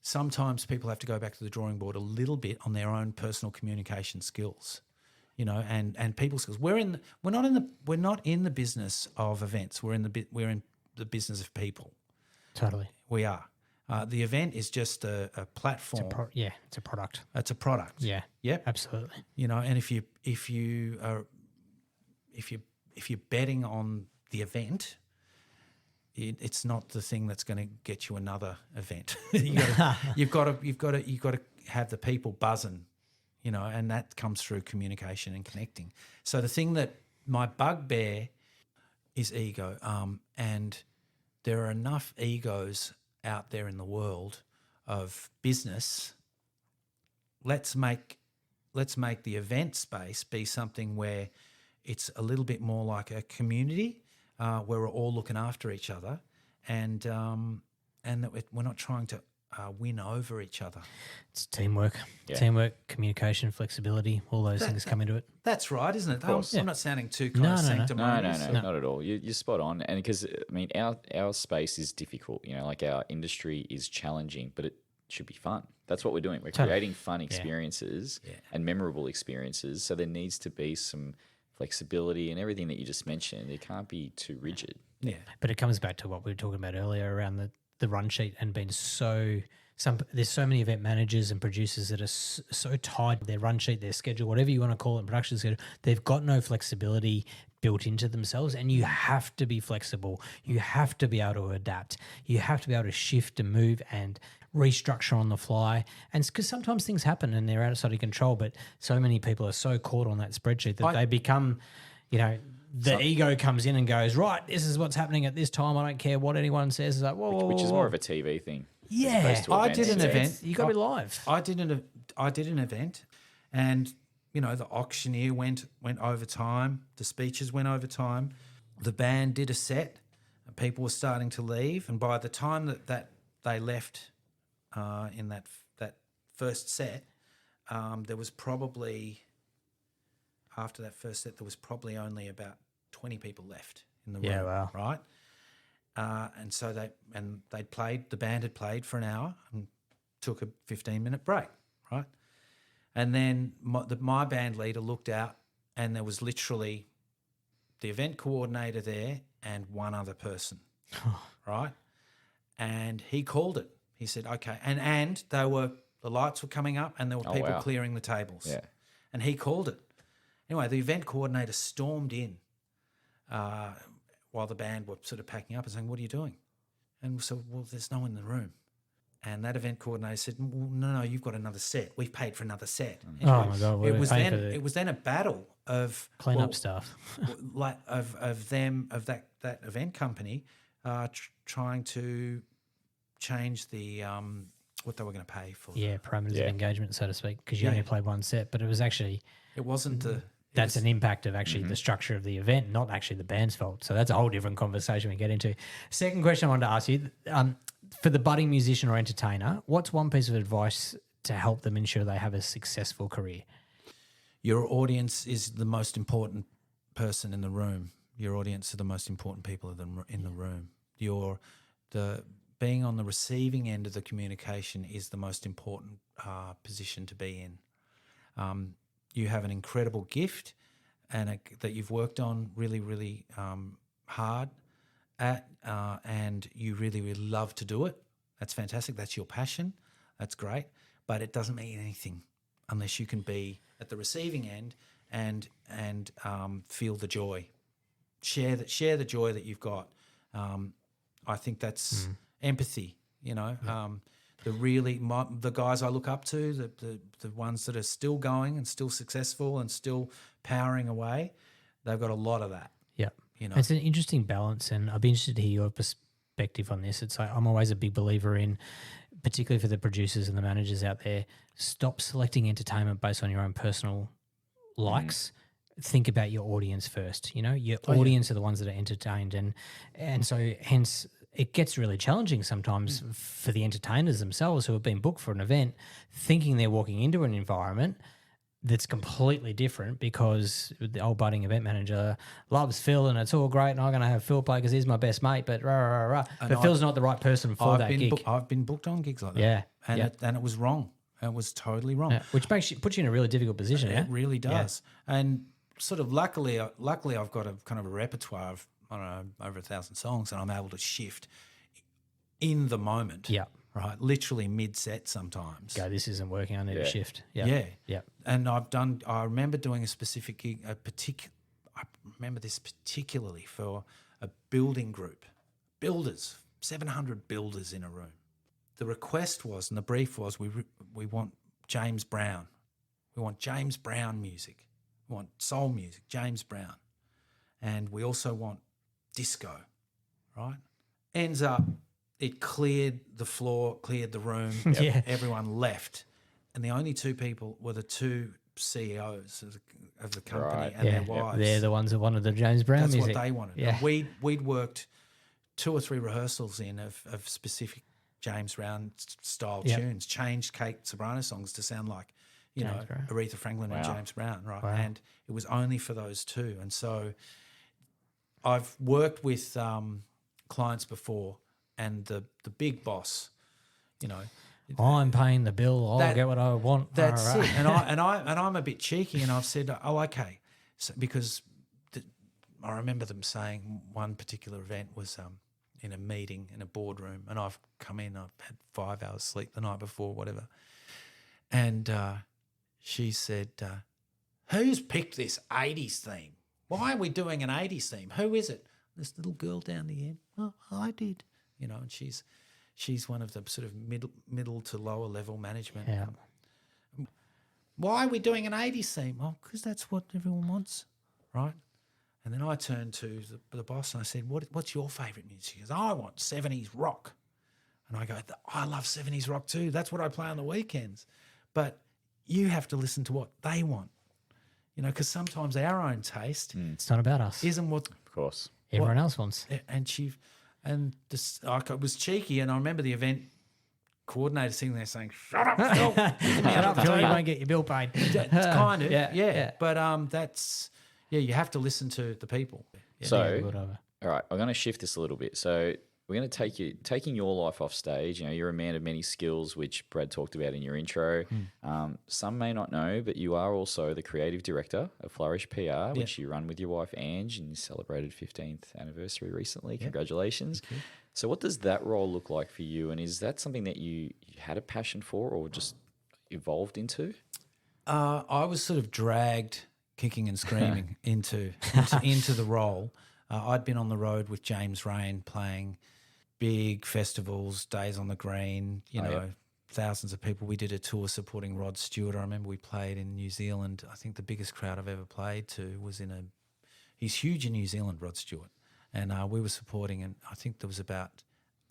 sometimes people have to go back to the drawing board a little bit on their own personal communication skills, and people skills. We're not in the business of events. We're in the business of people. Totally. We are. The event is just a platform. It's a product. It's a product. Yeah. Yep. Absolutely. And if you're betting on the event, it's not the thing that's going to get you another event. You've got to have the people buzzing, and that comes through communication and connecting. So the thing that my bugbear is ego, and there are enough egos out there in the world of business. Let's make the event space be something where it's a little bit more like a community, where we're all looking after each other, and that we're not trying to win over each other. It's teamwork, communication, flexibility, all those things come into it. That's right, isn't it? I'm not sounding too No. sanctimonious. No, not at all. You're spot on. And because, our space is difficult, like our industry is challenging, but it should be fun. That's what we're doing. We're creating fun experiences and memorable experiences. So there needs to be some flexibility and everything that you just mentioned. It can't be too rigid. Yeah. But it comes back to what we were talking about earlier around the run sheet and being there's so many event managers and producers that are so tied to their run sheet, their schedule, whatever you want to call it, production schedule. They've got no flexibility built into themselves, and you have to be flexible. You have to be able to adapt. You have to be able to shift and move and restructure on the fly. And because sometimes things happen and they're outside of control, but so many people are so caught on that spreadsheet that they become, the ego comes in and goes, right, this is what's happening at this time. I don't care what anyone says. It's like, whoa, Which is more of a TV thing. Yeah, I did an event. You got to be live. I did an event, and the auctioneer went over time. The speeches went over time. The band did a set. People were starting to leave, and by the time that they left, in that first set, there was probably after that first set there was probably only about 20 people left in the room. Yeah, wow. Right. And so the band had played for an hour and took a 15-minute break, right? And then my band leader looked out, and there was literally the event coordinator there and one other person, right? And he called it. He said, okay. And the lights were coming up and there were people clearing the tables. Yeah. And he called it. Anyway, the event coordinator stormed in while the band were sort of packing up and saying, what are you doing? And we said, well, there's no one in the room. And that event coordinator said, well, no, you've got another set. We've paid for another set. Oh, my God. It was then a battle of clean up stuff. that event company trying to change the what they were going to pay for. Yeah, parameters of engagement, so to speak, because you only played one set. But it was actually... It wasn't the... That's an impact of actually the structure of the event, not actually the band's fault. So that's a whole different conversation we get into. Second question I wanted to ask you, for the budding musician or entertainer, what's one piece of advice to help them ensure they have a successful career? Your audience is the most important person in the room. Your audience are the most important people in the room. Being on the receiving end of the communication is the most important position to be in. You have an incredible gift and that you've worked on really, really hard at, and you really, really love to do it. That's fantastic. That's your passion. That's great. But it doesn't mean anything unless you can be at the receiving end and feel the joy. Share the joy that you've got. I think that's empathy. The guys I look up to, the ones that are still going and still successful and still powering away, they've got a lot of that. Yeah. It's an interesting balance, and I'd be interested to hear your perspective on this. It's like I'm always a big believer in, particularly for the producers and the managers out there, stop selecting entertainment based on your own personal likes. Think about your audience first. Your audience are the ones that are entertained, and so hence it gets really challenging sometimes for the entertainers themselves who have been booked for an event, thinking they're walking into an environment that's completely different because the old budding event manager loves Phil and it's all great and I'm going to have Phil play because he's my best mate, but Phil's not the right person for that gig. I've been booked on gigs like that. Yeah. And it was wrong. It was totally wrong. Yeah. Which puts you in a really difficult position. It really does. Yeah. And sort of luckily I've got a kind of a repertoire of, I don't know, over 1,000 songs, and I'm able to shift in the moment. Yeah. Right. Literally mid-set sometimes. Go, this isn't working. I need to shift. Yeah. Yeah. Yeah. And I remember doing a specific gig, I remember this particularly for a building group, builders, 700 builders in a room. The request was, and the brief was, we want James Brown. We want James Brown music. We want soul music, James Brown. And we also want disco, right? Ends up, it cleared the floor, cleared the room. Yeah. Everyone left. And the only two people were the two CEOs of the company and their wives. They're the ones that wanted the James Brown That's music. What they wanted. Yeah. And we'd worked 2 or 3 rehearsals in of specific James Brown style tunes, changed Phil Ceberano songs to sound like, Aretha Franklin and James Brown, right? Wow. And it was only for those two. And so I've worked with clients before, and the big boss, I'm paying the bill. I'll get what I want. That's it. And I'm a bit cheeky, and I've said, oh, okay, So, because I remember them saying one particular event was in a meeting in a boardroom, and I've come in, I've had 5 hours sleep the night before, whatever, and she said, who's picked this 80s theme? Why are we doing an 80s theme? Who is it? This little girl down the end. Oh, I did. You know, and she's one of the sort of middle to lower level management. Yeah. Why are we doing an 80s theme? Oh, because that's what everyone wants, right? And then I turned to the boss and I said, what's your favourite music? He goes, I want 70s rock. And I go, I love 70s rock too. That's what I play on the weekends. But you have to listen to what they want, you know, because sometimes our own taste It's not about us. isn't what Of course. Everyone else wants. I was cheeky, and I remember the event coordinator sitting there saying, "Shut up, Phil! Get me out of the Phil, you table." won't get your bill paid. It's kind of, Yeah, yeah. yeah. But that's you have to listen to the people. Yeah. So, Whatever. all right, I'm going to shift this a little bit. So we're going to taking your life off stage. You know, you're a man of many skills, which Brad talked about in your intro. Some may not know, but you are also the creative director of Flourish PR, which you run with your wife, Ange, and you celebrated 15th anniversary recently. Congratulations. So what does that role look like for you? And is that something that you had a passion for or just evolved into? I was sort of dragged kicking and screaming into the role. I'd been on the road with James Rain playing big festivals, Days on the Green, thousands of people. We did a tour supporting Rod Stewart. I remember we played in New Zealand. I think the biggest crowd I've ever played to was he's huge in New Zealand, Rod Stewart. And we were supporting, and I think there was about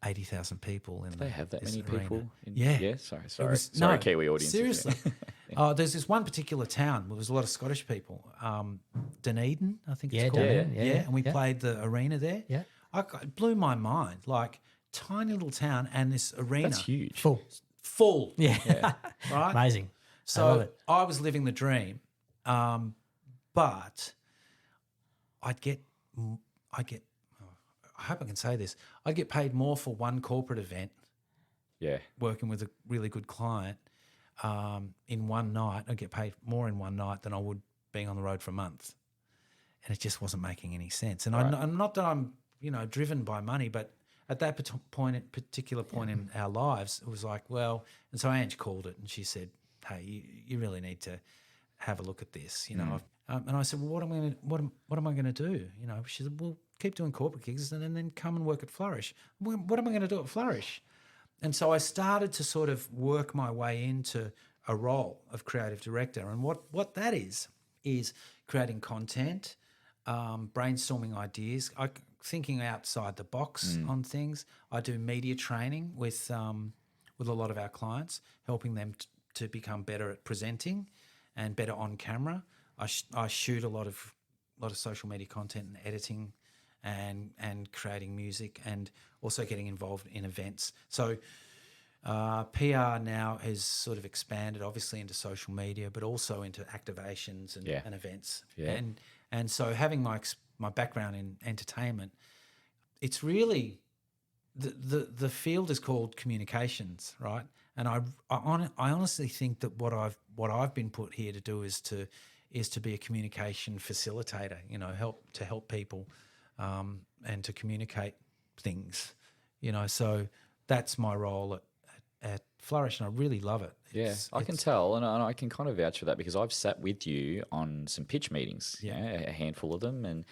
80,000 people in. Do they have that many arena. people? Yeah. Sorry, Kiwi audience. Seriously. There's this one particular town where there's a lot of Scottish people. Dunedin, I think it's called. Dunedin, yeah, And we played the arena there. Yeah. It blew my mind. Like, tiny little town and this arena. That's huge. Full. Yeah. Right? Amazing. So I love it. I was living the dream. But I hope I can say this. I'd get paid more for one corporate event, working with a really good client, in one night. I'd get paid more in one night than I would being on the road for a month. And it just wasn't making any sense. And I'm not that I'm, driven by money, but at that particular point in our lives, it was like, well, and so Ange called it and she said, hey, you really need to have a look at this, And I said, well, what am I going to do? She said, well, keep doing corporate gigs and then come and work at Flourish. What am I going to do at Flourish? And so I started to sort of work my way into a role of creative director. And what that is creating content, brainstorming ideas, thinking outside the box on things. I do media training with a lot of our clients, helping them to become better at presenting and better on camera. I shoot a lot of social media content and editing and creating music and also getting involved in events. So PR now has sort of expanded obviously into social media, but also into activations and events. Yeah. And so having my background in entertainment, it's really the field is called communications, right? And I honestly think that what I've been put here to do is to be a communication facilitator, help people and to communicate things, So that's my role at Flourish, and I really love it. I can tell, and I can kind of vouch for that because I've sat with you on some pitch meetings, a handful of them, and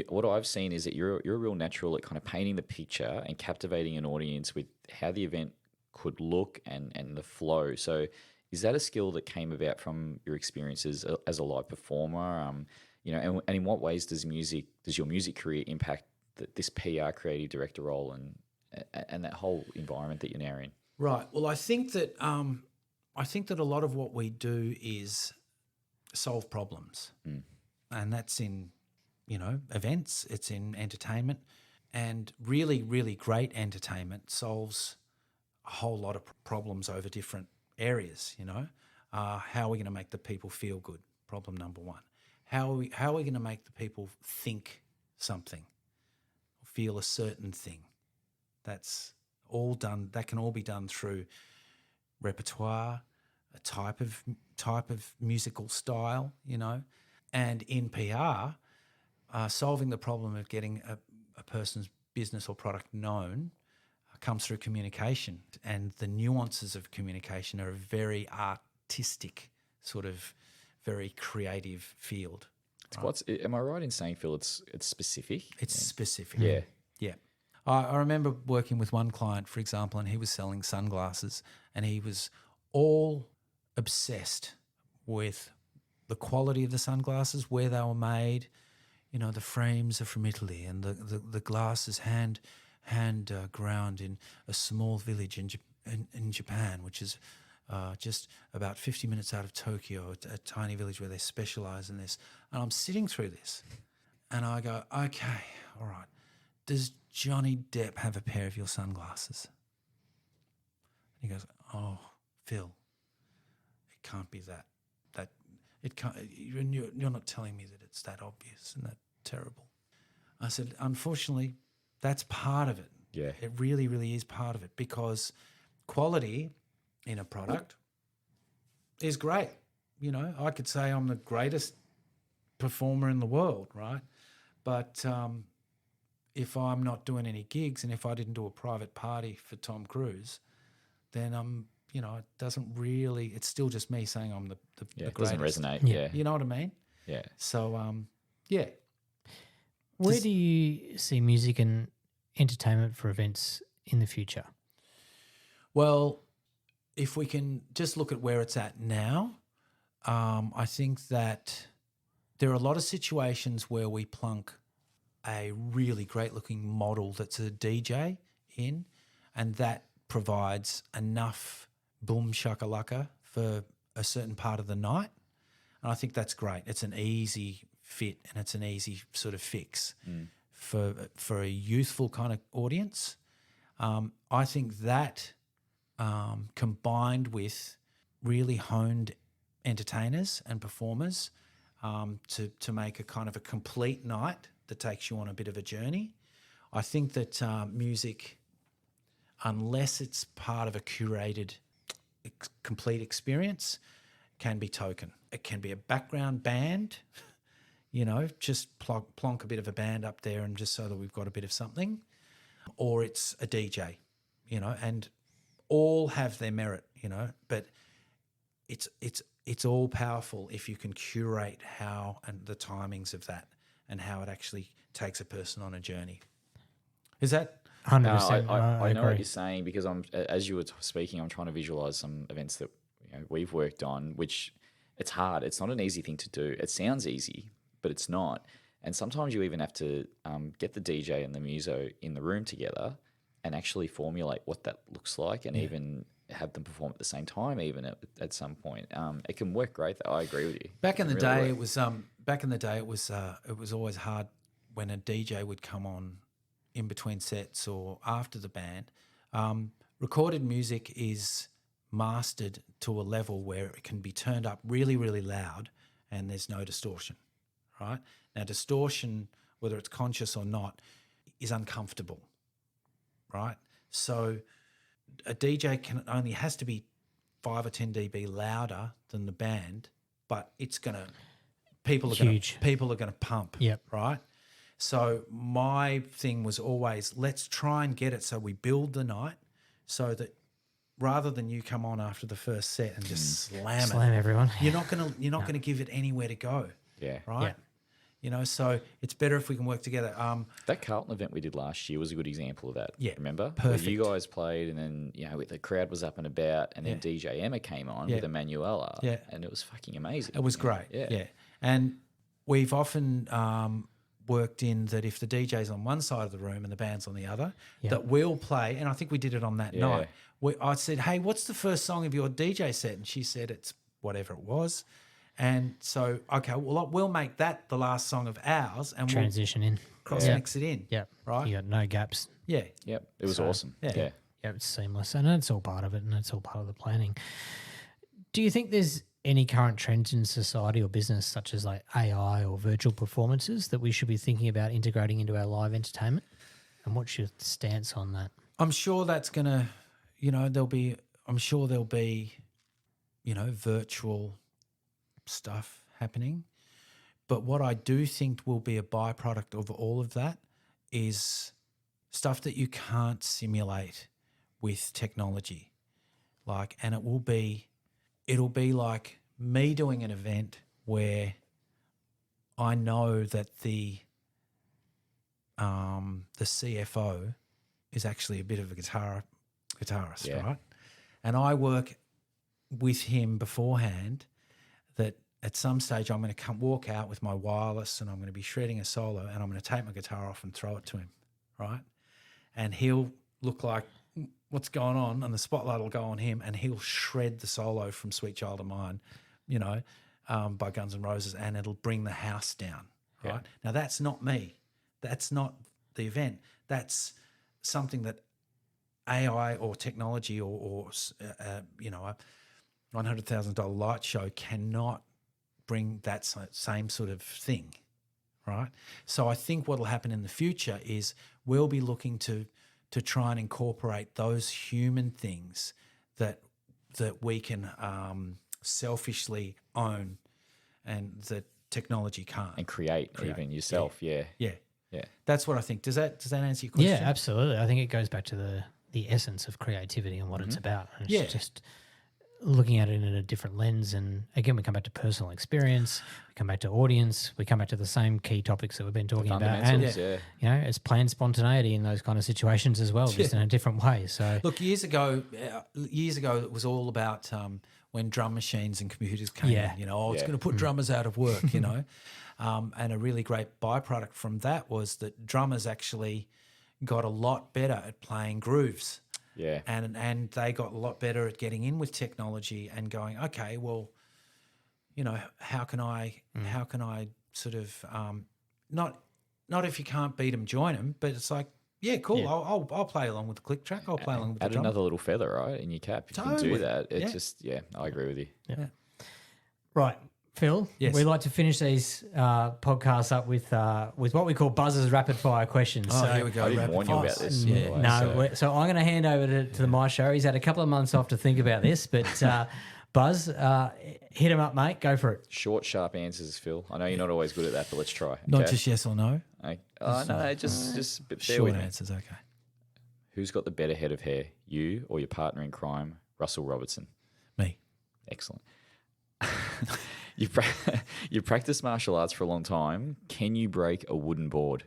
what I've seen is that you're a real natural at kind of painting the picture and captivating an audience with how the event could look and the flow. So is that a skill that came about from your experiences as a live performer? And in what ways does your music career impact this PR creative director role and that whole environment that you're now in? Right. Well, I think that a lot of what we do is solve problems, and that's in events. It's in entertainment, and really, really great entertainment solves a whole lot of problems over different areas. How are we going to make the people feel good? Problem number one. How are we going to make the people think something, feel a certain thing? That's all done. That can all be done through repertoire, a type of musical style, And in PR, solving the problem of getting a person's business or product known comes through communication. And the nuances of communication are a very artistic, sort of very creative field. Am I right in saying, Phil, it's specific? It's specific. Yeah. Yeah. I remember working with one client, for example, and he was selling sunglasses, and he was all obsessed with the quality of the sunglasses, where they were made. You know, the frames are from Italy, and the glass is hand ground in a small village in Japan, which is just about 50 minutes out of Tokyo, a tiny village where they specialize in this. And I'm sitting through this, and I go, okay, all right, does Johnny Depp have a pair of your sunglasses? And he goes, oh, Phil, it can't be that it can't. You're not telling me that it's that obvious and that terrible. I said, unfortunately, that's part of it. Yeah. It really, really is part of it, because quality in a product is great. You know, I could say I'm the greatest performer in the world, right? But if I'm not doing any gigs, and if I didn't do a private party for Tom Cruise, then it doesn't really, it's still just me saying I'm the It greatest. doesn't resonate. Yeah. Yeah. You know what I mean? Yeah. So, yeah. Where do you see music and entertainment for events in the future? Well, if we can just look at where it's at now, I think that there are a lot of situations where we plunk a really great-looking model that's a DJ in, and that provides enough boom shakalaka for a certain part of the night. And I think that's great. It's an easy fit, and it's an easy sort of fix for a youthful kind of audience. I think that combined with really honed entertainers and performers to make a kind of a complete night that takes you on a bit of a journey. I think that music, unless it's part of a curated complete experience, can be token. It can be a background band, just plonk a bit of a band up there and just so that we've got a bit of something, or it's a DJ, and all have their merit, but it's all powerful if you can curate how and the timings of that and how it actually takes a person on a journey. Is that 100%. I know agree. what you're saying, because as you were speaking, I'm trying to visualize some events that we've worked on, which it's hard. It's not an easy thing to do. It sounds easy, but it's not. And sometimes you even have to get the DJ and the muso in the room together and actually formulate what that looks like, and even have them perform at the same time, even at some point. It can work great, though. I agree with you. Back in the day, it was always hard when a DJ would come on in between sets or after the band. Recorded music is mastered to a level where it can be turned up really, really loud and there's no distortion, right? Now, distortion, whether it's conscious or not, is uncomfortable, right? So a DJ has to be 5 or 10 dB louder than the band, but people are gonna pump, Yep. right? So my thing was always, let's try and get it so we build the night so that rather than you come on after the first set and just slam everyone. you're not gonna give it anywhere to go. Yeah. Right. Yeah. So it's better if we can work together. That Carlton event we did last year was a good example of that. Yeah, Remember? perfect. Where you guys played, and then the crowd was up and about, and then DJ Emma came on with Emanuela, and it was fucking amazing. It was great. Yeah. And we've often worked in that if the DJ's on one side of the room and the band's on the other, that we'll play, and I think we did it on that night. I said, hey, what's the first song of your DJ set? And she said, it's whatever it was. And so, okay, well, we'll make that the last song of ours, and Transition in. cross-mix it in. Yeah. Right? You got no gaps. Yeah. Yep. It was awesome. yeah. Yeah. Yeah, it's seamless. And it's all part of it, and it's all part of the planning. Do you think there's any current trends in society or business, such as like AI or virtual performances, that we should be thinking about integrating into our live entertainment? And what's your stance on that? I'm sure that's going to, there'll be virtual stuff happening. But what I do think will be a byproduct of all of that is stuff that you can't simulate with technology. And it'll be like me doing an event where I know that the CFO is actually a bit of a guitarist, right? And I work with him beforehand that at some stage I'm going to walk out with my wireless and I'm going to be shredding a solo and I'm going to take my guitar off and throw it to him, right? And he'll look like, what's going on? And the spotlight will go on him and he'll shred the solo from Sweet Child of Mine, by Guns N' Roses, and it'll bring the house down, right? Yeah. Now, that's not me. That's not the event. That's something that AI or technology or a $100,000 light show cannot bring that same sort of thing, right? So I think what will happen in the future is we'll be looking to try and incorporate those human things that we can selfishly own and that technology can't. And create. Even yourself, yeah. That's what I think. Does that answer your question? Yeah, absolutely. I think it goes back to the essence of creativity and what it's about. And it's just looking at it in a different lens. And again, we come back to personal experience, we come back to audience, we come back to the same key topics that we've been talking about. And, it's planned spontaneity in those kind of situations as well, just in a different way. So look, years ago, it was all about when drum machines and computers came in, it's going to put drummers out of work, and a really great byproduct from that was that drummers actually got a lot better at playing grooves. Yeah. And they got a lot better at getting in with technology and going, okay, well, how can I sort of not if you can't beat them, join them, but it's like, yeah, cool. Yeah. I'll play along with the click track. I'll play along with the drum. Add another little feather, right, in your cap. You can do that. It's just, I agree with you. Yeah. Right. Phil, we like to finish these podcasts up with what we call Buzz's rapid fire questions. Oh, here we go. I didn't warn you about this. So I'm going to hand over to the maestro. He's had a couple of months off to think about this, but Buzz, hit him up, mate. Go for it. Short, sharp answers, Phil. I know you're not always good at that, but let's try. Okay? Not just yes or no. Just bear short with me. answers. Okay. Who's got the better head of hair, you or your partner in crime, Russell Robertson? Me. Excellent. You've practiced martial arts for a long time. Can you break a wooden board?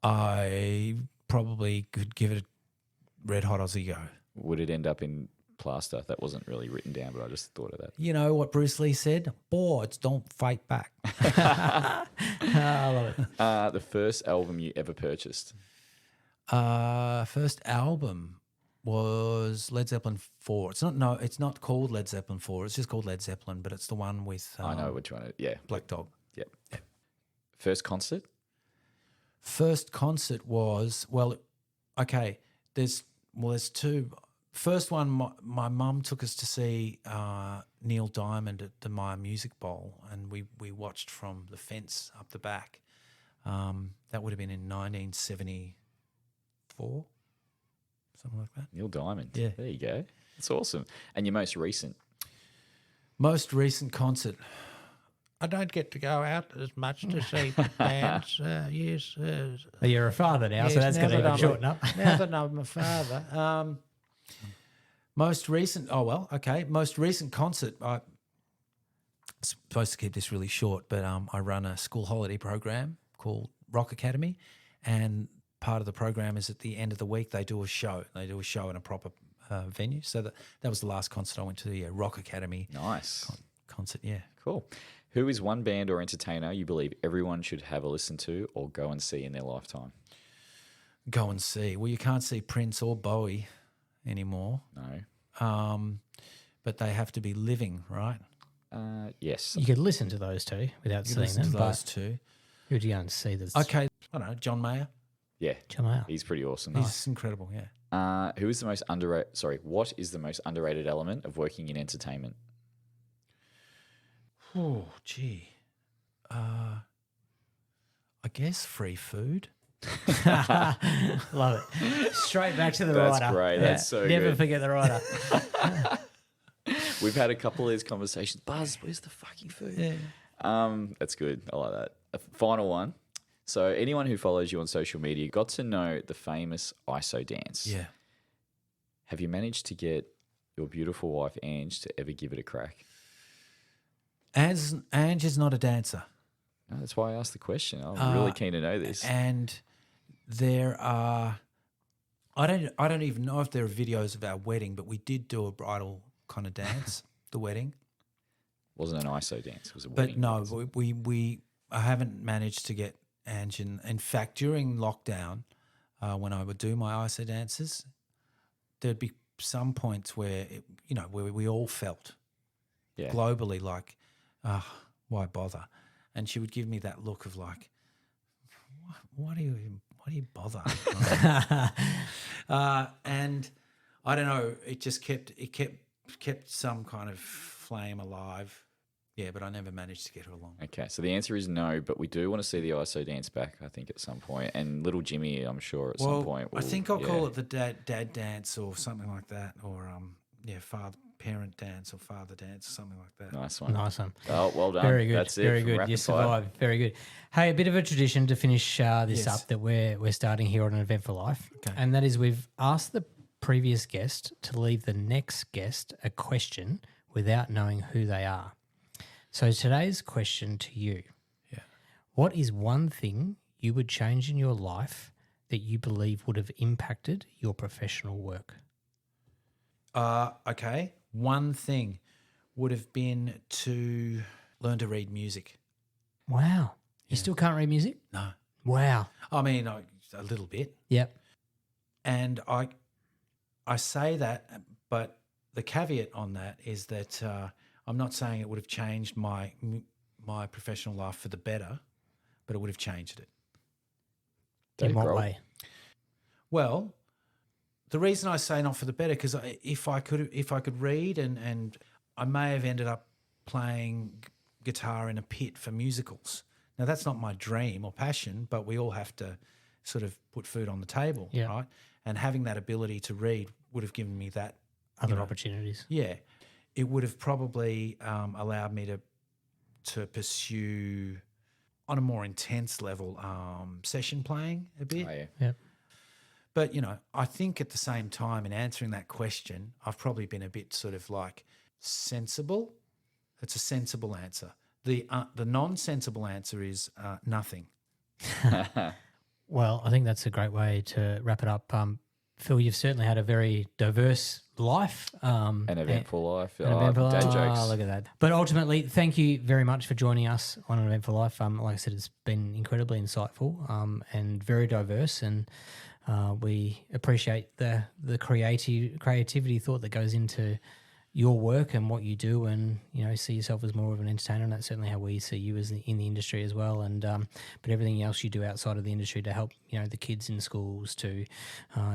I probably could give it a red hot Aussie go. Would it end up in plaster? That wasn't really written down, but I just thought of that. You know what Bruce Lee said? Boards don't fight back. I love it. The first album you ever purchased? First album was Led Zeppelin 4. It's not called Led Zeppelin 4. It's just called Led Zeppelin, but it's the one with I know which one. Black Dog. Yep. First concert? First concert was there's two. First one, my mum took us to see Neil Diamond at the Myer Music Bowl, and we watched from the fence up the back. That would have been in 1974. Something like that. Neil Diamond. Yeah. There you go. That's awesome. And your most recent? Most recent concert. I don't get to go out as much to see bands. Yes. Well, you're a father now, so that's going to even shorten up. Now that I'm a father. Most recent concert. I'm supposed to keep this really short, but I run a school holiday program called Rock Academy, and part of the program is at the end of the week they do a show. They do a show in a proper venue. So that was the last concert I went to, the Rock Academy. Nice. Concert, yeah. Cool. Who is one band or entertainer you believe everyone should have a listen to or go and see in their lifetime? Go and see. Well, you can't see Prince or Bowie anymore. No. But they have to be living, right? Yes. You could listen to those two without seeing them. Those two. Who do you go and see? Okay, I don't know, John Mayer. Yeah. John Mayer. He's pretty awesome. He's incredible, yeah. Who is the most underrated? Sorry, what is the most underrated element of working in entertainment? Oh, gee. I guess free food. Love it. Straight back to the That's writer. great. That's so Never good. forget the writer. We've had a couple of these conversations. Buzz, where's the fucking food? Yeah. That's good. I like that. A final one. So anyone who follows you on social media got to know the famous ISO dance. Yeah. Have you managed to get your beautiful wife, Ange, to ever give it a crack? Ange is not a dancer. No, that's why I asked the question. I'm really keen to know this. And there are, I don't even know if there are videos of our wedding, but we did do a bridal kind of dance, the wedding. Wasn't an ISO dance. It was a But wedding no, dance. I haven't managed to get Ange in fact, during lockdown, when I would do my ISO dances, there'd be some points where, where we all felt globally like, why bother? And she would give me that look of like, why do you bother? And I don't know, it just kept some kind of flame alive. Yeah, but I never managed to get her along. Okay, so the answer is no, but we do want to see the ISO dance back, I think, at some point. And little Jimmy, I'm sure at some point will. I think I'll call it the dad dance or something like that, or parent dance or father dance or something like that. Nice one. Nice one. Oh, well done. Very good. That's it. Very from good. Rapid You Fire. survived. Very good. Hey, a bit of a tradition to finish this Yes. up that we're starting here on An Eventful Life. Okay. And that is we've asked the previous guest to leave the next guest a question without knowing who they are. So today's question to you. Yeah. What is one thing you would change in your life that you believe would have impacted your professional work? Okay. One thing would have been to learn to read music. Wow. You still can't read music? No. Wow. I mean, a little bit. Yep. And I say that, but the caveat on that is that I'm not saying it would have changed my professional life for the better, but it would have changed it. In Dave what Grohl. way? Well, the reason I say not for the better, because if I could read and I may have ended up playing guitar in a pit for musicals. Now that's not my dream or passion, but we all have to sort of put food on the table, Yeah. right? And having that ability to read would have given me that. Other opportunities. Yeah, it would have probably allowed me to pursue on a more intense level session playing a bit. Oh, yeah. Yep. But, I think at the same time in answering that question, I've probably been a bit sort of like sensible. It's a sensible answer. The non-sensible answer is nothing. Well, I think that's a great way to wrap it up. Phil, you've certainly had a very diverse life. An eventful life. An eventful Dad life. jokes. Oh, look at that. But ultimately, thank you very much for joining us on An Eventful Life. Like I said, it's been incredibly insightful and very diverse, and we appreciate the creativity thought that goes into your work and what you do, and see yourself as more of an entertainer, and that's certainly how we see you as in the industry as well. And but everything else you do outside of the industry to help the kids in schools, to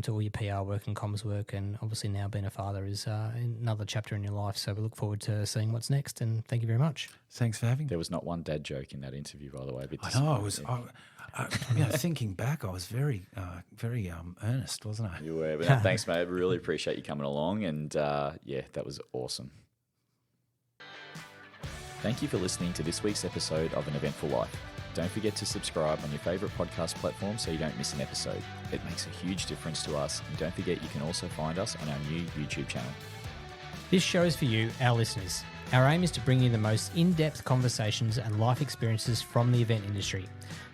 all your PR work and comms work, and obviously now being a father is another chapter in your life. So we look forward to seeing what's next. And thank you very much. Thanks for having me. There was not one dad joke in that interview, by the way. I know. Thinking back, I was very earnest, wasn't I? You were. But no, thanks, mate. Really appreciate you coming along. And that was awesome. Thank you for listening to this week's episode of An Eventful Life. Don't forget to subscribe on your favourite podcast platform so you don't miss an episode. It makes a huge difference to us. And don't forget you can also find us on our new YouTube channel. This show is for you, our listeners. Our aim is to bring you the most in-depth conversations and life experiences from the event industry.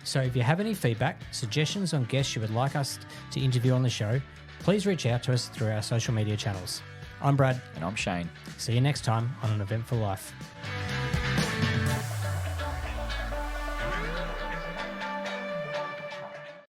So if you have any feedback, suggestions on guests you would like us to interview on the show, please reach out to us through our social media channels. I'm Brad. And I'm Shane. See you next time on An Eventful Life.